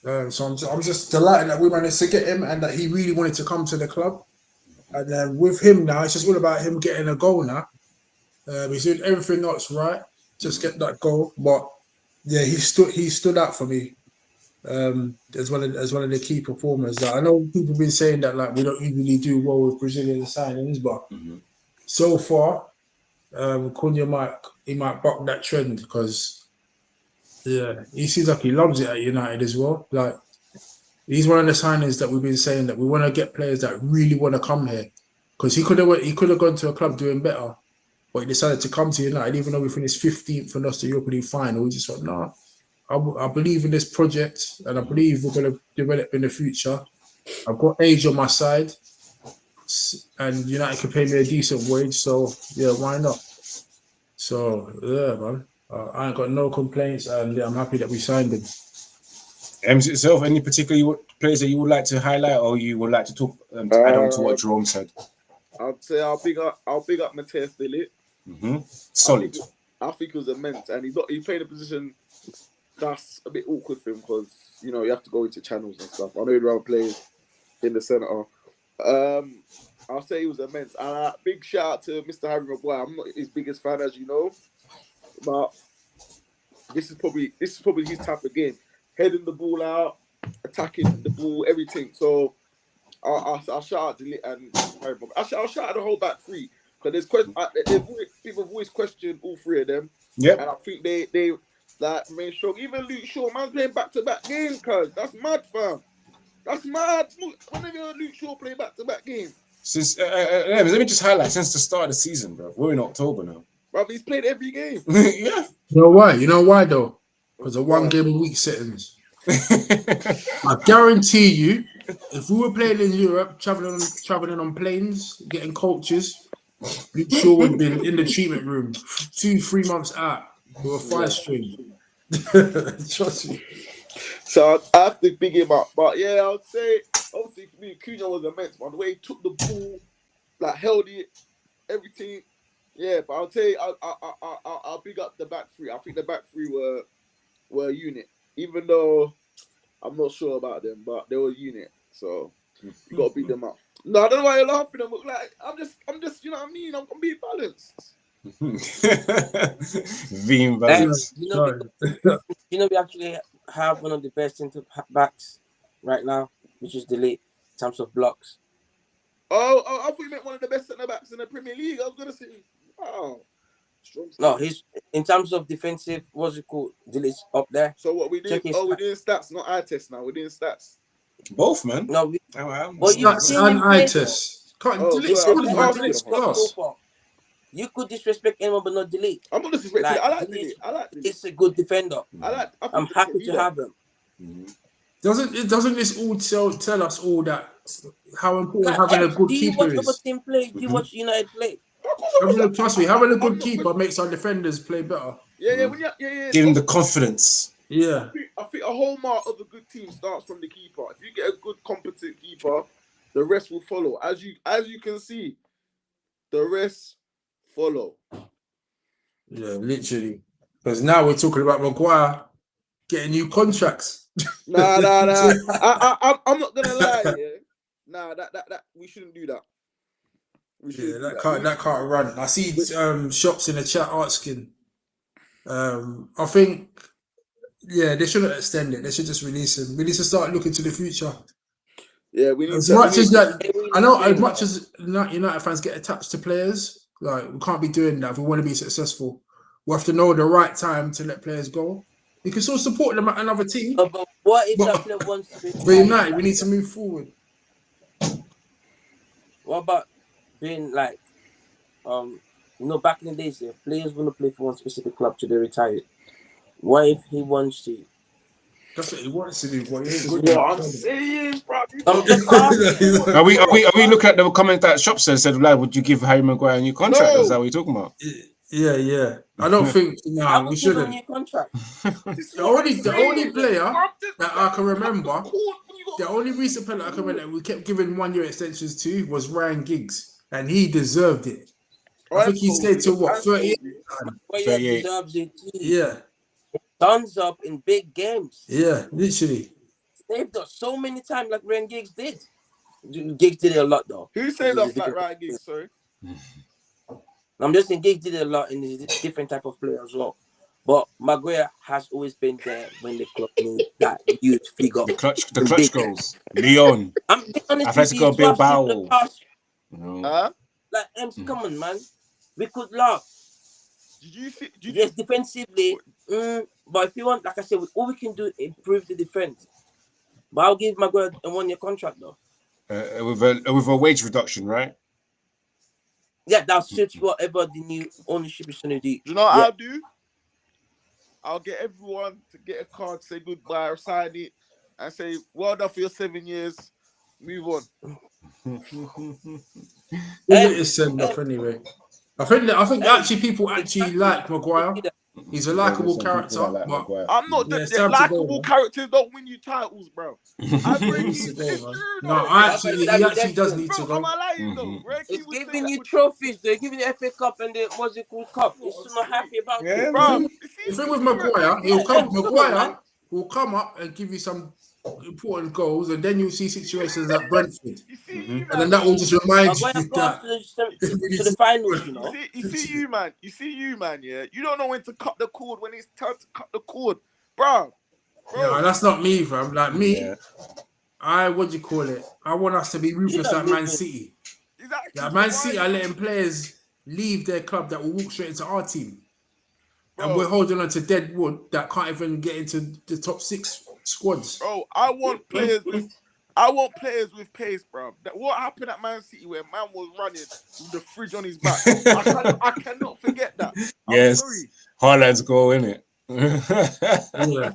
So I'm just delighted that we managed to get him and that he really wanted to come to the club. And with him now, it's just all about him getting a goal now. He's doing everything that's right, just get that goal. But yeah, he stood out for me as one of the key performers. I know people have been saying that like we don't usually do well with Brazilian signings, but so far, Cunha might buck that trend because yeah, he seems like he loves it at United as well. Like, he's one of the signings that we've been saying that we want to get players that really want to come here, because he could have gone to a club doing better, but he decided to come to United even though we finished 15th and lost the Europa League final. We just thought, no, I believe in this project and I believe we're going to develop in the future. I've got age on my side and United can pay me a decent wage, so yeah, why not? So yeah, man. I ain't got no complaints, and I'm happy that we signed him. Yourself, any particular players that you would like to highlight, or you would like to talk add on to what Jerome said? I'd say I'll big up Matthias de Ligt. Solid. I think he was immense, and he played a position that's a bit awkward for him because you know you have to go into channels and stuff. I know he'd rather play in the centre. I'll say he was immense. And big shout out to Mr. Harry Maguire. I'm not his biggest fan, as you know. But this is probably his type of game. Heading the ball out, attacking the ball, everything. So I'll shout out Delete and Harry. I'll shout out the whole back three because people have always questioned all three of them. Yeah, and I think they like remain strong. Even Luke Shaw, man's playing back-to-back games, cuz that's mad, fam. That's mad. Whenever Luke Shaw play back-to-back games. Since let me just highlight since the start of the season, bro. We're in October now. Bro, he's played every game. Yeah. You know why? You know why though? Because of 1 game a week settings. I guarantee you, if we were playing in Europe, traveling on planes, getting coaches, Luke Shaw would have been in the treatment room 2-3 months out with a 5-string. Trust me. So I have to big him up. But yeah, I would say, obviously for me, Cunha was immense, man. The way he took the ball, like held it, everything. Yeah, but I'll tell you, I'll big up the back three. I think the back three were a unit, even though I'm not sure about them, but they were a unit. So you got to beat them up. No, I don't know why you're laughing. Like I'm just, you know what I mean? I'm being balanced. Being balanced. We actually have one of the best centre backs right now, which is Delete in terms of blocks. Oh, I thought you meant one of the best centre backs in the Premier League. I was gonna say, oh, strong. No, he's in terms of defensive. What's it called? Delete's up there. So what we do? Oh, we're doing stats, not eye test now. We're doing stats. Both, man. No, stats and eye tests. You could disrespect anyone, but not Delete. I'm not disrespecting. Like, I like Delete. It's a good defender. I'm happy to have him. Doesn't this all tell us all that how important having a good keeper is? Do you watch other team play? Do you watch United play? Trust me, having a good keeper makes our defenders play better. Yeah. Give them the confidence. Yeah. I think a hallmark of a good team starts from the keeper. If you get a good, competent keeper, the rest will follow. As you can see, the rest follow. Yeah, literally. Because now we're talking about Maguire getting new contracts. Nah. I'm not gonna lie. Yeah. Nah, that we shouldn't do that. That can't run. I see shops in the chat asking. I think, they shouldn't extend it. They should just release him. We need to start looking to the future. Yeah, we need as much as United fans get attached to players, like we can't be doing that if we want to be successful. We have to know the right time to let players go. You can still support them at another team. But what if that player wants to be for United? We need to move forward. What about being like, back in the days, players want to play for one specific club till they retire. What if he wants to? That's what he wants to do. But I'm saying, bro. Are we looking at the comment that Shop said, lad, would you give Harry Maguire a new contract? No. Is that what you're talking about? Yeah. I don't think we shouldn't. New contract. The only player that I can remember, the only recent player I can remember that we kept giving 1 year extensions to was Ryan Giggs, and he deserved it. I think he stayed till 38. Well, yeah, deserves it too. Yeah. Thumbs up in big games. Yeah, literally. Saved us so many times like Ryan Giggs did. Giggs did it a lot though. Who saved us like Ryan Giggs? Sorry. I'm just saying Giggs did it a lot in a different type of player as well. But Maguire has always been there when the club needs that huge figure. The clutch goals. Leon. I'm being honest Atletico with you. Bilbao. Like, come on, man. We could laugh. Yes, defensively. But if you want, like I said, all we can do is improve the defense. But I'll give Maguire a 1 year contract though. With a wage reduction, right? Yeah, that suits whatever the new ownership is going to do. You know what I'll do? I'll get everyone to get a card, say goodbye, or sign it, and say, well done for your 7 years. Move on. It's send off anyway. I think actually people actually like Maguire. He's a likable character. Like but I'm not the likable characters don't win you titles, bro. He actually does need to go. It's giving you trophies. They're giving you FA Cup and the what's it called cup. He's still not happy about it, bro. The thing with Maguire, Maguire will come up and give you some important goals, and then you'll see situations like Brentford, and then that will just remind you that to the finals, you know. You see you, man. Yeah, you don't know when to cut the cord when it's time to cut the cord, bro. Yeah, that's not me, fam. Like me, I want us to be ruthless like Man City. Exactly. Like Man City are letting players leave their club that will walk straight into our team, and we're holding on to dead wood that can't even get into the top 6 squads. Bro, I want players with pace, bro. What happened at Man City where man was running with the fridge on his back? I cannot forget that. Yes, Haaland's goal, innit? Yeah.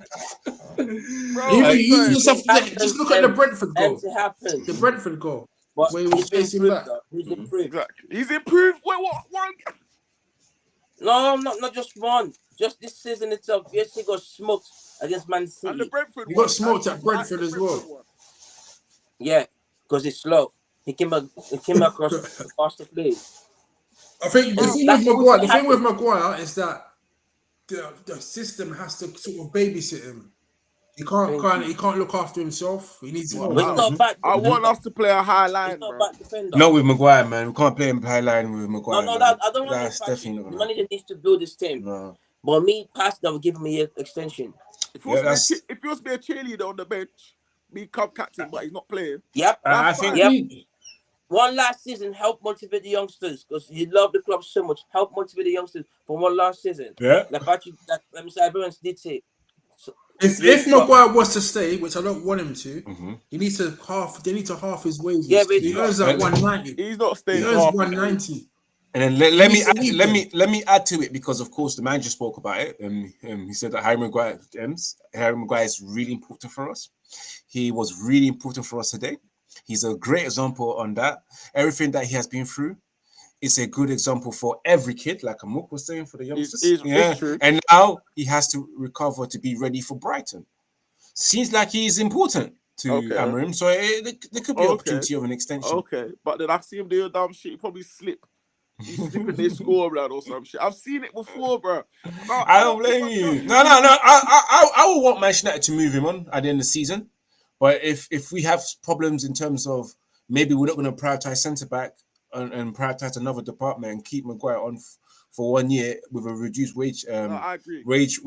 Bro, You just have to Happens, just look at the Brentford goal. It happens. The Brentford goal. But Where he was he's facing improved, back. though. He's improved. exactly. He's improved. Wait, what? No, not just one. Just this season itself. Yes, he got smoked against Man City. And the Brentford He one. got smoked at Brentford the as well. one. Yeah, because he's slow. He came across faster play. I think the thing with Maguire is that the system has to sort of babysit him. He can't look after himself. He needs help. But he's not a bad I defender. want us to play a high line, He's not a bro. bad defender. Not with Maguire, man. We can't play him high line with Maguire. No, man. I don't want That's him definitely passing. not The gonna manager needs to build his team. No. But me, past that will give me an extension. If you want to be a cheerleader on the bench, become captain, but he's not playing. Yep. I think. Yep. One last season, help motivate the youngsters because you love the club so much. Help motivate the youngsters for one last season. Yeah. Like Mr. Ivorian did say. So, if Maguire was to stay, which I don't want him to, he needs to They need to half his wages. Yeah, he earns like 190. He's not staying. He earns 190. And then let me add to it because of course the manager spoke about it. He said that Harry Maguire is really important for us. He was really important for us today. He's a great example on that. Everything that he has been through, it's a good example for every kid, like Amok was saying, for the youngsters. It's true. And now he has to recover to be ready for Brighton. Seems like he's important to Amorim, so there could be opportunity of an extension. Okay, but then I see him do a dumb shit. He probably slip. He's slipping their score, blood, or some shit. I've seen it before, bro. I don't blame you. No. I would want Manchester United to move him on at the end of the season. But if we have problems in terms of maybe we're not going to prioritize centre back and prioritize another department and keep Maguire on for 1 year with a reduced wage, I agree. reduced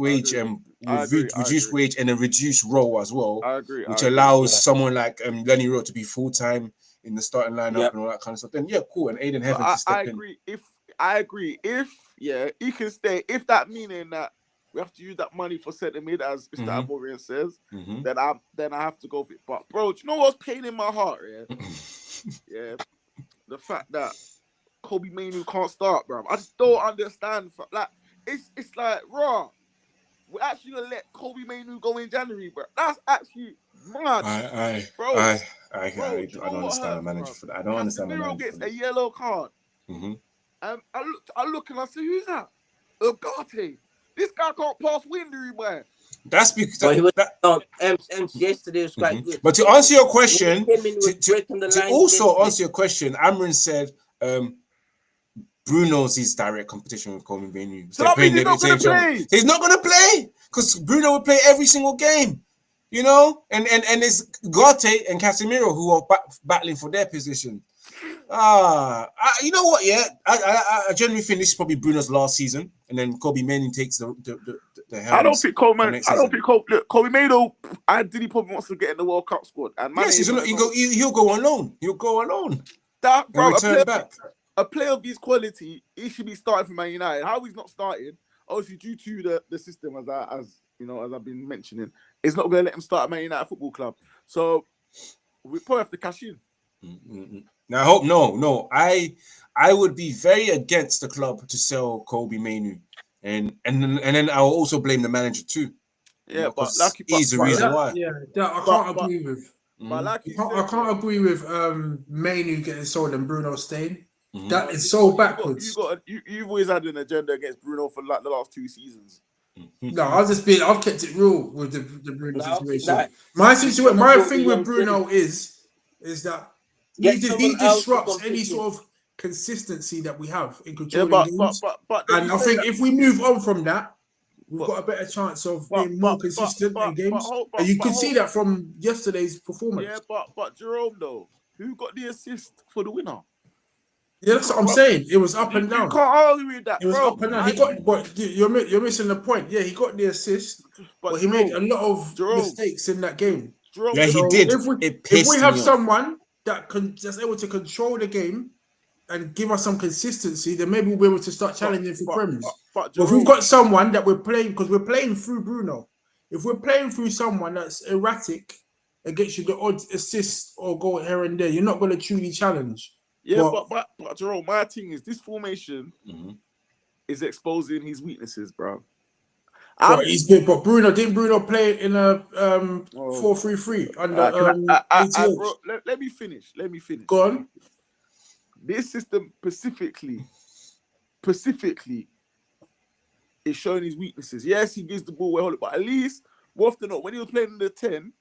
wage and a reduced role as well. I agree. Which allows someone like Lenny Rowe to be full time in the starting lineup and all that kind of stuff. Then cool. And Aiden Heaven to step in. I agree. If he can stay. If that meaning that we have to use that money for centre mid, as Mr. Ivorian says, then I have to go for it. But bro, do you know what's pain in my heart? Yeah, the fact that Kobe Mainoo can't start, bro. I just don't understand. Like it's like raw. We're actually gonna let Kobe Mainoo go in January, bro. That's actually mad, I don't understand the manager for that. I don't understand the manager. Gets a yellow card. And I look and I say, who's that? Ugarte. This guy can't pass Windery, man. That's because yesterday was quite good. But to answer your question, to also answer your question, Amrin said Bruno's his direct competition with Coleman Mainoo. So that means he's not going to play. He's not going to play because Bruno will play every single game, you know. And it's Garte and Casemiro who are battling for their position. You know what? Yeah, I generally think this is probably Bruno's last season, and then Kobe Mainoo takes the helm. I don't think Coleman. Kobe Mainoo. He probably wants to get in the World Cup squad. And yes, he'll go on loan. He'll go on loan. That bro, return back. A player of his quality, he should be starting for Man United. How he's not starting, obviously due to the system, as I've been mentioning, it's not going to let him start at Man United Football Club. So we probably have to cash in. Now I hope no. I would be very against the club to sell Kobe Mainoo, and then I'll also blame the manager too. Yeah, but he's the reason why. Yeah, I can't agree with. I can't agree with Mainoo getting sold and Bruno staying. That is so backwards. You've always had an agenda against Bruno for like the last 2 seasons. No, I've kept it real with the Bruno situation. My thing with Bruno is that he disrupts any sort of consistency that we have in controlling games. And I think if we move on from that, we've got a better chance of being more consistent in games. And you could see that from yesterday's performance. Yeah, but Jerome though, who got the assist for the winner? Yeah, that's what I'm saying. It was up and down. You can't argue with that. It was up and down. But you're missing the point. Yeah, he got the assist, but he made a lot of mistakes in that game. Yeah, he did. If we have someone that's able to control the game and give us some consistency, then maybe we'll be able to start challenging for premiers. But if we've got someone that we're playing, because we're playing through Bruno, if we're playing through someone that's erratic and gets you the odd assist or goal here and there, you're not going to truly challenge. Yeah, but Jerome, my thing is this formation is exposing his weaknesses, bro. But he's good. But didn't Bruno play in a 4-3-3 under ATH? bro, let me finish. Go on. This system specifically is showing his weaknesses. Yes, he gives the ball well, but at least more often than not, when he was playing in the 10,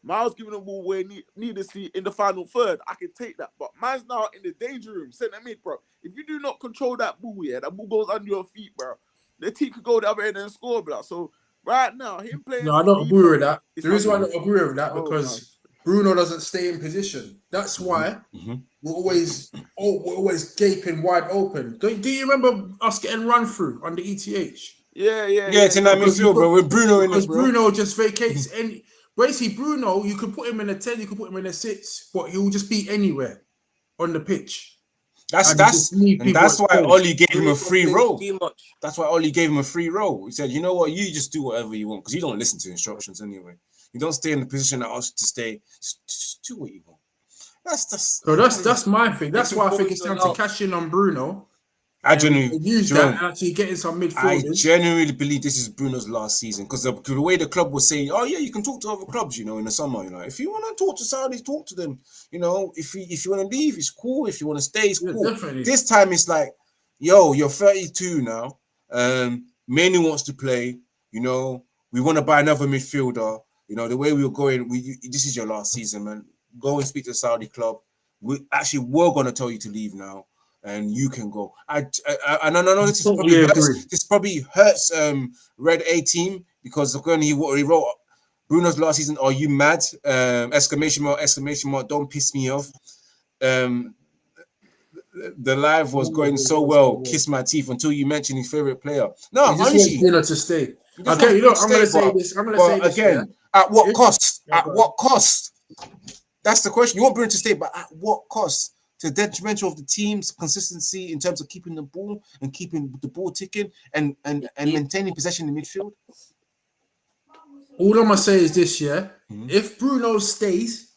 Miles giving the ball where needlessly in the final third, I can take that. But man's now in the danger room, centre mid, bro. If you do not control that ball, that ball goes under your feet, bro. The team could go the other end and score, bro. So right now, him playing. No, I don't agree with that. The reason why I don't agree with that because Bruno doesn't stay in position. That's why we're always gaping wide open. Do you remember us getting run through on the ETH? Yeah. It's in that midfield, bro. With Bruno in it, bro. Bruno just vacates any. Basically, Bruno, you could put him in a 10, you could put him in a 6, but he will just be anywhere on the pitch. That's why Ollie gave him a free roll. That's why Ollie gave him a free roll. He said, you know what, you just do whatever you want because you don't listen to instructions anyway. You don't stay in the position that asks you to stay. Just do what you want. That's my thing. That's why I think it's time to cash in on Bruno. I genuinely use that and actually getting some midfielders. I genuinely believe this is Bruno's last season because the way the club was saying, oh yeah, you can talk to other clubs, in the summer. If you want to talk to Saudis, talk to them. If you want to leave, it's cool. If you want to stay, it's cool. Definitely. This time it's like, yo, you're 32 now. Manu wants to play. We want to buy another midfielder. The way we were going, this is your last season, man. Go and speak to the Saudi club. We're going to tell you to leave now. And you can go. I know this probably hurts Red A team because when he wrote Bruno's last season, are you mad? Exclamation mark, don't piss me off. The live was going so well, kiss my teeth until you mentioned his favorite player. No, honestly, Bruno to stay. Okay, I'm gonna say this. Again, at what cost? At what cost? That's the question. You want Bruno to stay, but at what cost? To the detrimental of the team's consistency in terms of keeping the ball and keeping the ball ticking and maintaining possession in midfield? All I'm going to say is this, if Bruno stays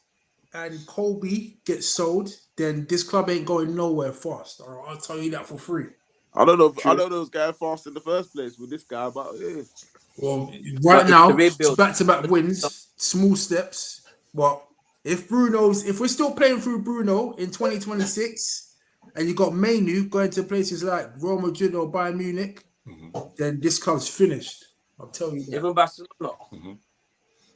and Colby gets sold, then this club ain't going nowhere fast. I'll tell you that for free. I don't know if those guys fast in the first place with this guy, but yeah. Well, right now, it's back-to-back wins, small steps, but if we're still playing through Bruno in 2026 and you got Manu going to places like Real Madrid or Bayern Munich, then this club's finished. I'll tell you that. Even Barcelona.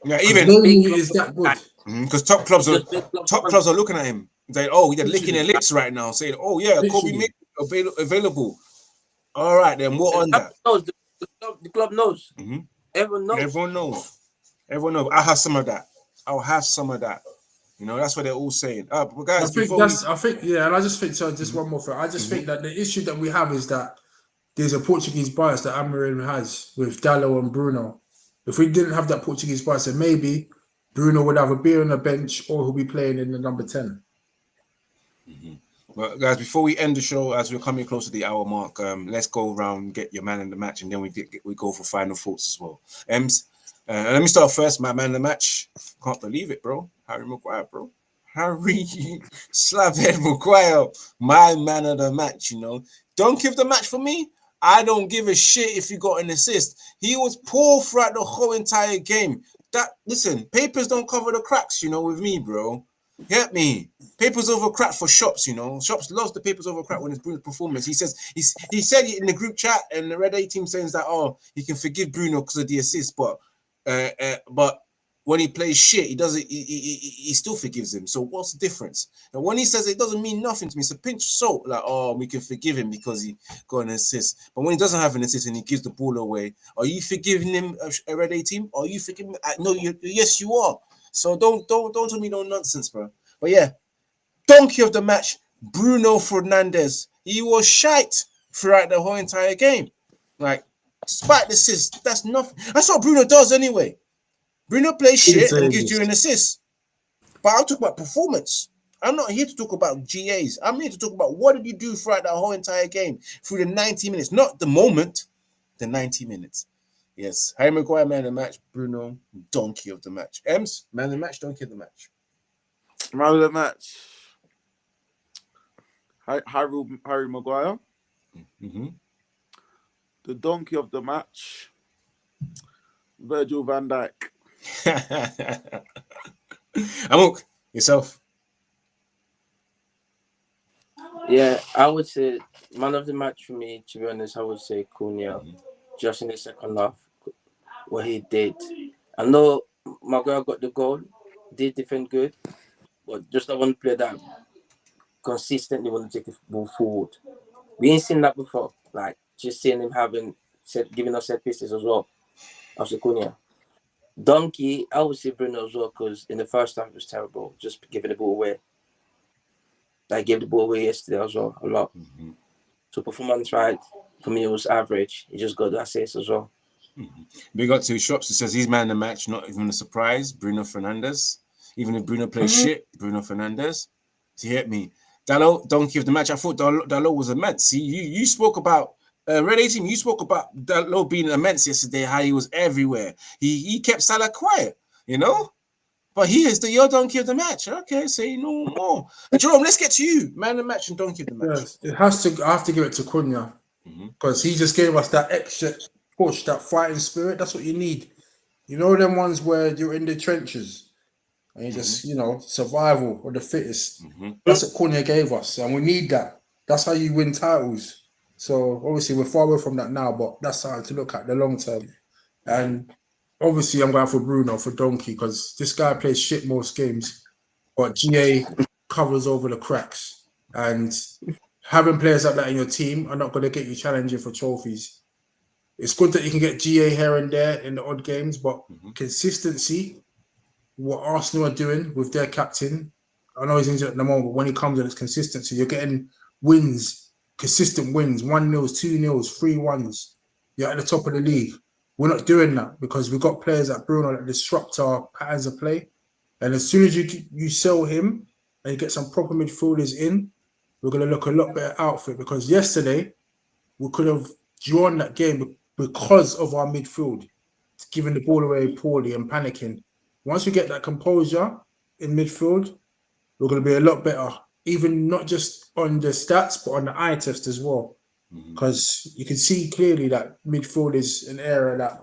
Yeah, even Manu is that good. Because top clubs are looking at him. They're licking their lips right now, saying, "Oh yeah, Kobe Manu available." All right, then what on that? The club knows. Everyone knows. I'll have some of that. That's what they're all saying. But guys, and I just think so. Just one more thing. I just think that the issue that we have is that there's a Portuguese bias that Amorim has with Dallo and Bruno. If we didn't have that Portuguese bias, then maybe Bruno would either be on the bench or he'll be playing in the number 10. Well, guys, before we end the show, as we're coming close to the hour mark, let's go around, get your man in the match, and then we go for final thoughts as well. Let me start first. My man in the match. Can't believe it, bro. Harry Maguire, bro. Harry Slabhead Maguire, my man of the match. Don't give the match for me. I don't give a shit if you got an assist. He was poor throughout the whole entire game. Listen, papers don't cover the cracks, with me, bro. Get me. Papers over crack for Shops, Shops loves the papers over crack when it's Bruno's performance. He said it in the group chat, and the Red A team saying that, he can forgive Bruno because of the assist, but when he plays shit, he doesn't. He still forgives him. So what's the difference? And when he says it doesn't mean nothing to me, it's a pinch of salt. Like, we can forgive him because he got an assist. But when he doesn't have an assist and he gives the ball away, are you forgiving him, a Red A team? Are you forgiving him? No, yes, you are. So don't tell me no nonsense, bro. But yeah, donkey of the match, Bruno Fernandes. He was shite throughout the whole entire game. Like, despite the assist, that's nothing. That's what Bruno does anyway. Bruno plays shit and gives you an assist. But I'll talk about performance. I'm not here to talk about GAs. I'm here to talk about what did you do throughout the whole entire game, through the 90 minutes, not the moment, the 90 minutes. Yes, Harry Maguire, man of the match. Bruno, donkey of the match. Ems, man of the match, donkey of the match. Man of the match. Harry Maguire. Mm-hmm. The donkey of the match. Virgil van Dijk. Amok, yourself. Yeah, I would say man of the match for me, to be honest, I would say Cunha, just in the second half, what he did. I know Maguire got the goal, did defend good, but just not one player that consistently want to take the ball forward. We ain't seen that before. Like, just seeing him giving us set pieces as well. After Cunha. Donkey, I would say Bruno as well, because in the first half it was terrible, just giving the ball away. I gave the ball away yesterday as well, a lot. Mm-hmm. So performance, right, for me it was average. He just got the assists as well. Mm-hmm. Big up to Shops who says he's man of the match, not even a surprise. Bruno Fernandes. Even if Bruno plays shit, Bruno Fernandes. So you hit me. Dalot, donkey of the match. I thought Dalot was immense. See, you spoke about Red 18, you spoke about Dalot being immense yesterday, how he was everywhere. He kept Salah quiet, you know? But he is your donkey of the match. Okay, say no more. Jerome, let's get to you. Man of the match and donkey of the match. Yes, I have to give it to Cunha. Because he just gave us that extra push, that fighting spirit. That's what you need. You know them ones where you're in the trenches and you just, survival or the fittest. That's what Cunha gave us, and we need that. That's how you win titles. So obviously we're far away from that now, but that's something to look at the long term. And obviously I'm going for Bruno for Donkey because this guy plays shit most games, but GA covers over the cracks. And having players like that in your team are not going to get you challenging for trophies. It's good that you can get GA here and there in the odd games, but consistency, what Arsenal are doing with their captain, I know he's injured at the moment, but when he comes in, it's consistency. You're getting wins, consistent wins, 1-0, 2-0, 3-1s. You're at the top of the league. We're not doing that because we've got players like Bruno that disrupt our patterns of play. And as soon as you sell him and you get some proper midfielders in, we're going to look a lot better outfit because yesterday we could have drawn that game because of our midfield, giving the ball away poorly and panicking. Once we get that composure in midfield, we're going to be a lot better, even not just on the stats, but on the eye test as well. Because you can see clearly that midfield is an area that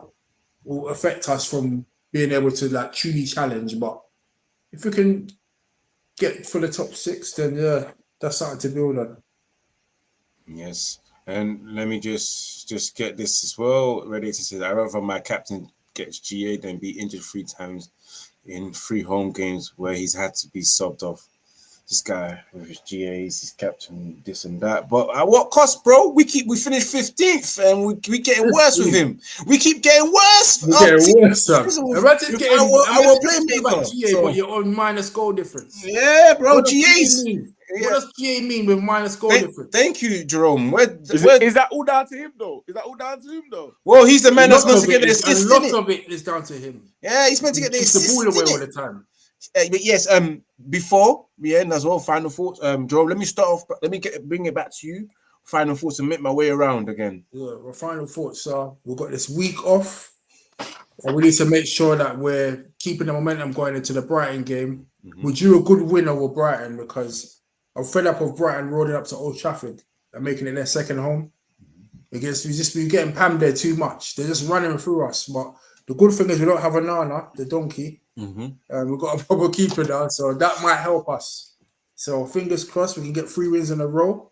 will affect us from being able to truly challenge. But if we can get for the top 6, then yeah, that's something to build on. Yes. And let me just get this as well. Ready to say, I rather my captain gets GA than be injured 3 times in 3 home games where he's had to be subbed off. This guy with his GAs, his captain, this and that. But at what cost, bro? We finished 15th and we getting worse with him. We keep getting worse. We're getting worse, sir. Imagine getting our playmaker. GA, but you're on minus goal difference. Yeah, bro. What GAs. What does GA mean with minus goal difference? Thank you, Jerome. Is that all down to him, though? Well, he's the man that's supposed to get the assist. A lot of it is down to him. Yeah, he's meant to get the assist. The ball away all the time. But yes, before we end as well, final thoughts. Jerome, let me start off. Let me bring it back to you. Final thoughts and make my way around again. Yeah, well, final thoughts are we've got this week off, and we need to make sure that we're keeping the momentum going into the Brighton game. We drew a good win over Brighton because I'm fed up of Brighton rolling up to Old Trafford and making it their second home. Because we've just been getting pammed there too much. They're just running through us. But the good thing is we don't have a Nana, the donkey. We've got a proper keeper now, so that might help us. So fingers crossed we can get 3 wins in a row.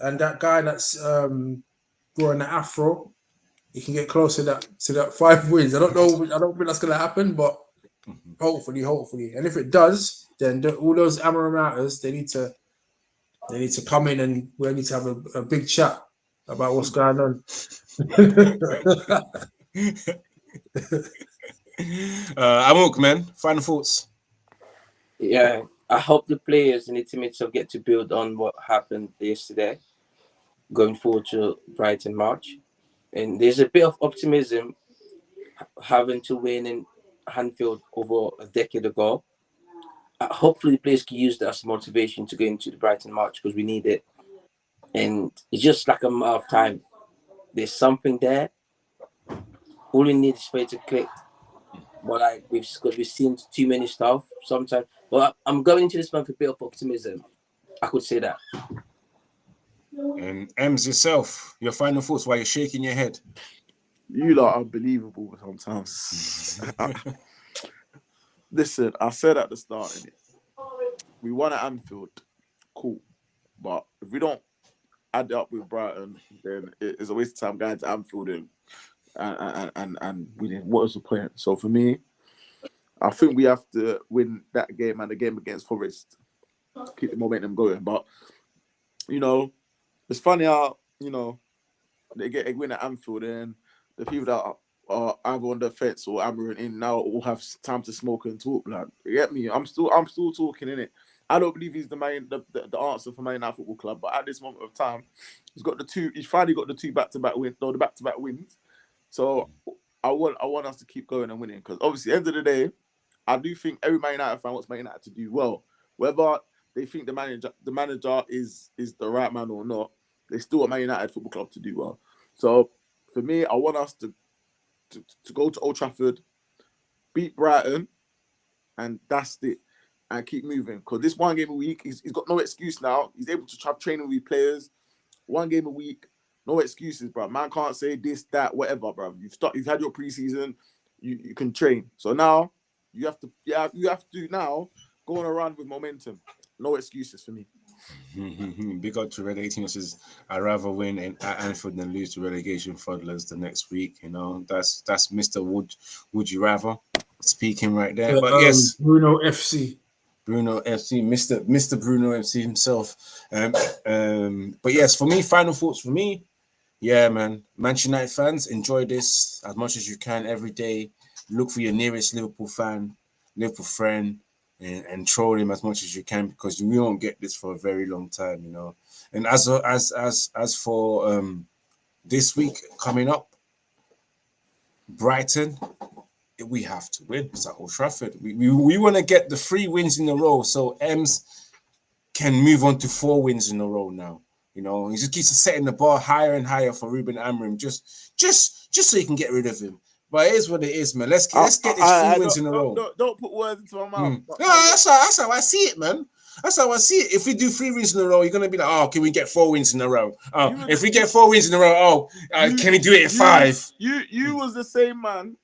And that guy that's growing the afro, he can get close to that 5 wins. I don't think that's gonna happen, but hopefully. And if it does, then all those Amorim outers, they need to come in and we need to have a big chat about what's going on. Amok, man, final thoughts. Yeah, I hope the players and the teammates will get to build on what happened yesterday, going forward to Brighton March. And there's a bit of optimism having to win in Anfield over a decade ago. Hopefully the players can use that as motivation to go into the Brighton March because we need it. And it's just like a matter of time. There's something there. All we need is for it to click. But we've seen too many stuff sometimes. But I'm going into this month with a bit of optimism. I could say that. And Ems, yourself, your final thoughts while you're shaking your head. You lot are unbelievable sometimes. Listen, I said at the start, innit? We won at Anfield, cool. But if we don't add it up with Brighton, then it's a waste of time going to Anfield and we didn't. What was the point? So for me, I think we have to win that game and the game against Forest to keep the momentum going. But you know, it's funny how they get a win at Anfield and the people that are either on the fence or Amorim in now all have time to smoke and talk. Like, you get me? I'm still talking, innit? I don't believe he's the answer for Man United Football Club, but at this moment of time, he's finally got the two back-to-back wins, the back-to-back wins. So I want us to keep going and winning, because obviously at the end of the day, I do think every Man United fan wants Man United to do well. Whether they think the manager is the right man or not, they still want Man United Football Club to do well. So for me, I want us to go to Old Trafford, beat Brighton, and that's it. And keep moving. Because this one game a week, he's got no excuse now. He's able to have training with players. One game a week, no excuses, bro. Man can't say this, that, whatever, bro. You've had your preseason, you can train. So now you have to now go on a run with momentum. No excuses for me. Big up to Red 18 says, I'd rather win at Anfield than lose to relegation fraudulence the next week. You know, that's Mr. Would you rather speaking right there. But yes, Bruno FC, Mr. Bruno FC himself. But yes, for me, final thoughts for me. Yeah, man. Manchester United fans, enjoy this as much as you can every day. Look for your nearest Liverpool fan, Liverpool friend, and troll him as much as you can, because we won't get this for a very long time, you know. And as for this week coming up, Brighton, we have to win. It's at Old Trafford. We want to get the 3 wins in a row, so Ems can move on to 4 wins in a row now. You know, he just keeps setting the bar higher and higher for Ruben Amorim, just so he can get rid of him. But it is what it is, man. Let's get these 3 wins in a row. Don't put words into my mouth. No, that's how I see it, man. That's how I see it. If we do 3 wins in a row, you're gonna be like, oh, can we get 4 wins in a row? Oh, if we get 4 wins in a row, can we do it in 5? You was the same man.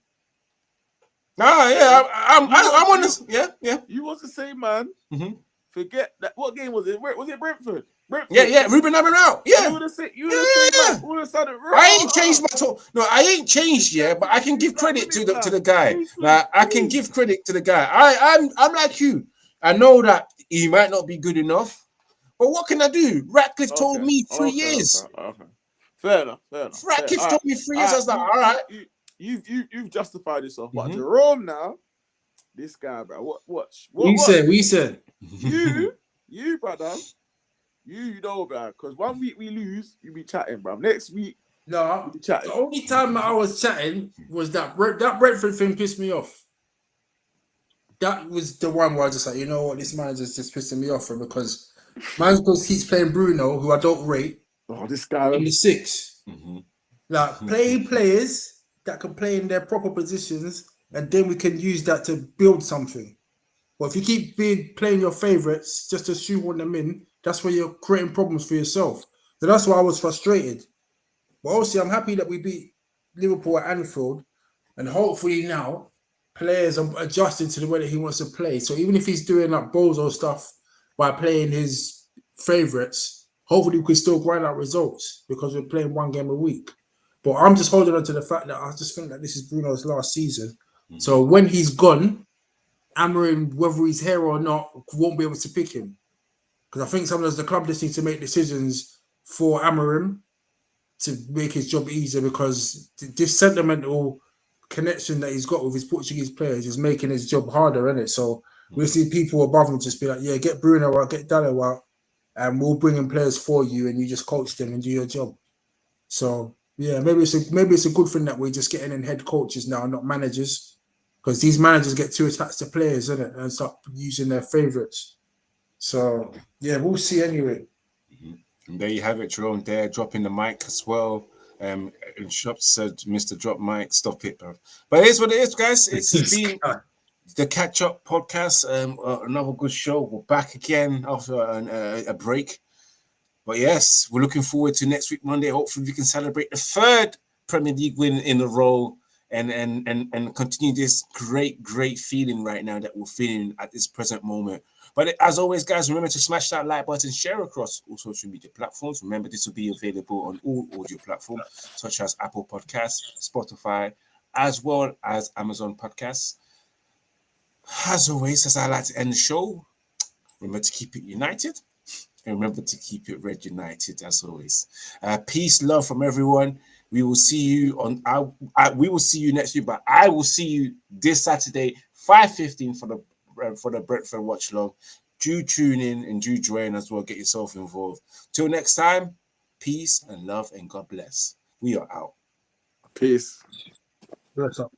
I'm on this. Yeah. You was the same man. Mm-hmm. Forget that. What game was it? Was it Brentford? Yeah. Ruben Amorim out. Yeah. You were the same man. All of a sudden, I ain't changed my talk. No, I ain't changed yet, but I can give credit to the guy. Like, I can give credit to the guy. I'm like you. I know that he might not be good enough, but what can I do? Ratcliffe told me 3 years. Okay. Fair enough. Ratcliffe told me 3 years. I was like, all right. You've justified yourself, but Jerome now, this guy, bro. What we said. You, brother. You know, bro. Because 1 week we lose, you be chatting, bro. Next week, no. you be chatting. The only time I was chatting was that Brentford thing pissed me off. That was the one where I was just like, you know what, this manager's just pissing me off, because man keeps playing Bruno, who I don't rate. Oh, this guy in the 6. Mm-hmm. Like, play players that can play in their proper positions, and then we can use that to build something. But if you keep playing your favourites just to shoehorn them in, that's where you're creating problems for yourself. So that's why I was frustrated. But obviously, I'm happy that we beat Liverpool at Anfield, and hopefully now players are adjusting to the way that he wants to play. So even if he's doing like bozo stuff by playing his favourites, hopefully we can still grind out results, because we're playing 1 game a week. But I'm just holding on to the fact that I just think that this is Bruno's last season. Mm-hmm. So when he's gone, Amorim, whether he's here or not, won't be able to pick him. Because I think sometimes the club just needs to make decisions for Amorim to make his job easier, because this sentimental connection that he's got with his Portuguese players is making his job harder, isn't it? So we see people above him just be like, yeah, get Bruno out, get Dallo out, and we'll bring in players for you, and you just coach them and do your job. So yeah, maybe it's a good thing that we're just getting in head coaches now, not managers, because these managers get too attached to players, isn't it, and start using their favourites. So yeah, we'll see anyway. And there you have it, Jerome. There, dropping the mic as well. And Shop said, "Mr. Drop Mic, stop it, bro." But it is what it is, guys. It's been the Catch Up podcast. Another good show. We're back again after a break. But yes, we're looking forward to next week, Monday. Hopefully, we can celebrate the 3rd Premier League win in a row and continue this great feeling right now that we're feeling at this present moment. But as always, guys, remember to smash that like button, share across all social media platforms. Remember, this will be available on all audio platforms such as Apple Podcasts, Spotify, as well as Amazon Podcasts. As always, as I like to end the show, remember to keep it united. And remember to keep it Red United, as always. Peace, love from everyone. We will see you on. We will see you next week, but I will see you this Saturday, 5:15 for the Brentford watch long. Do tune in and do join as well. Get yourself involved. Till next time, peace and love and God bless. We are out. Peace. What's up?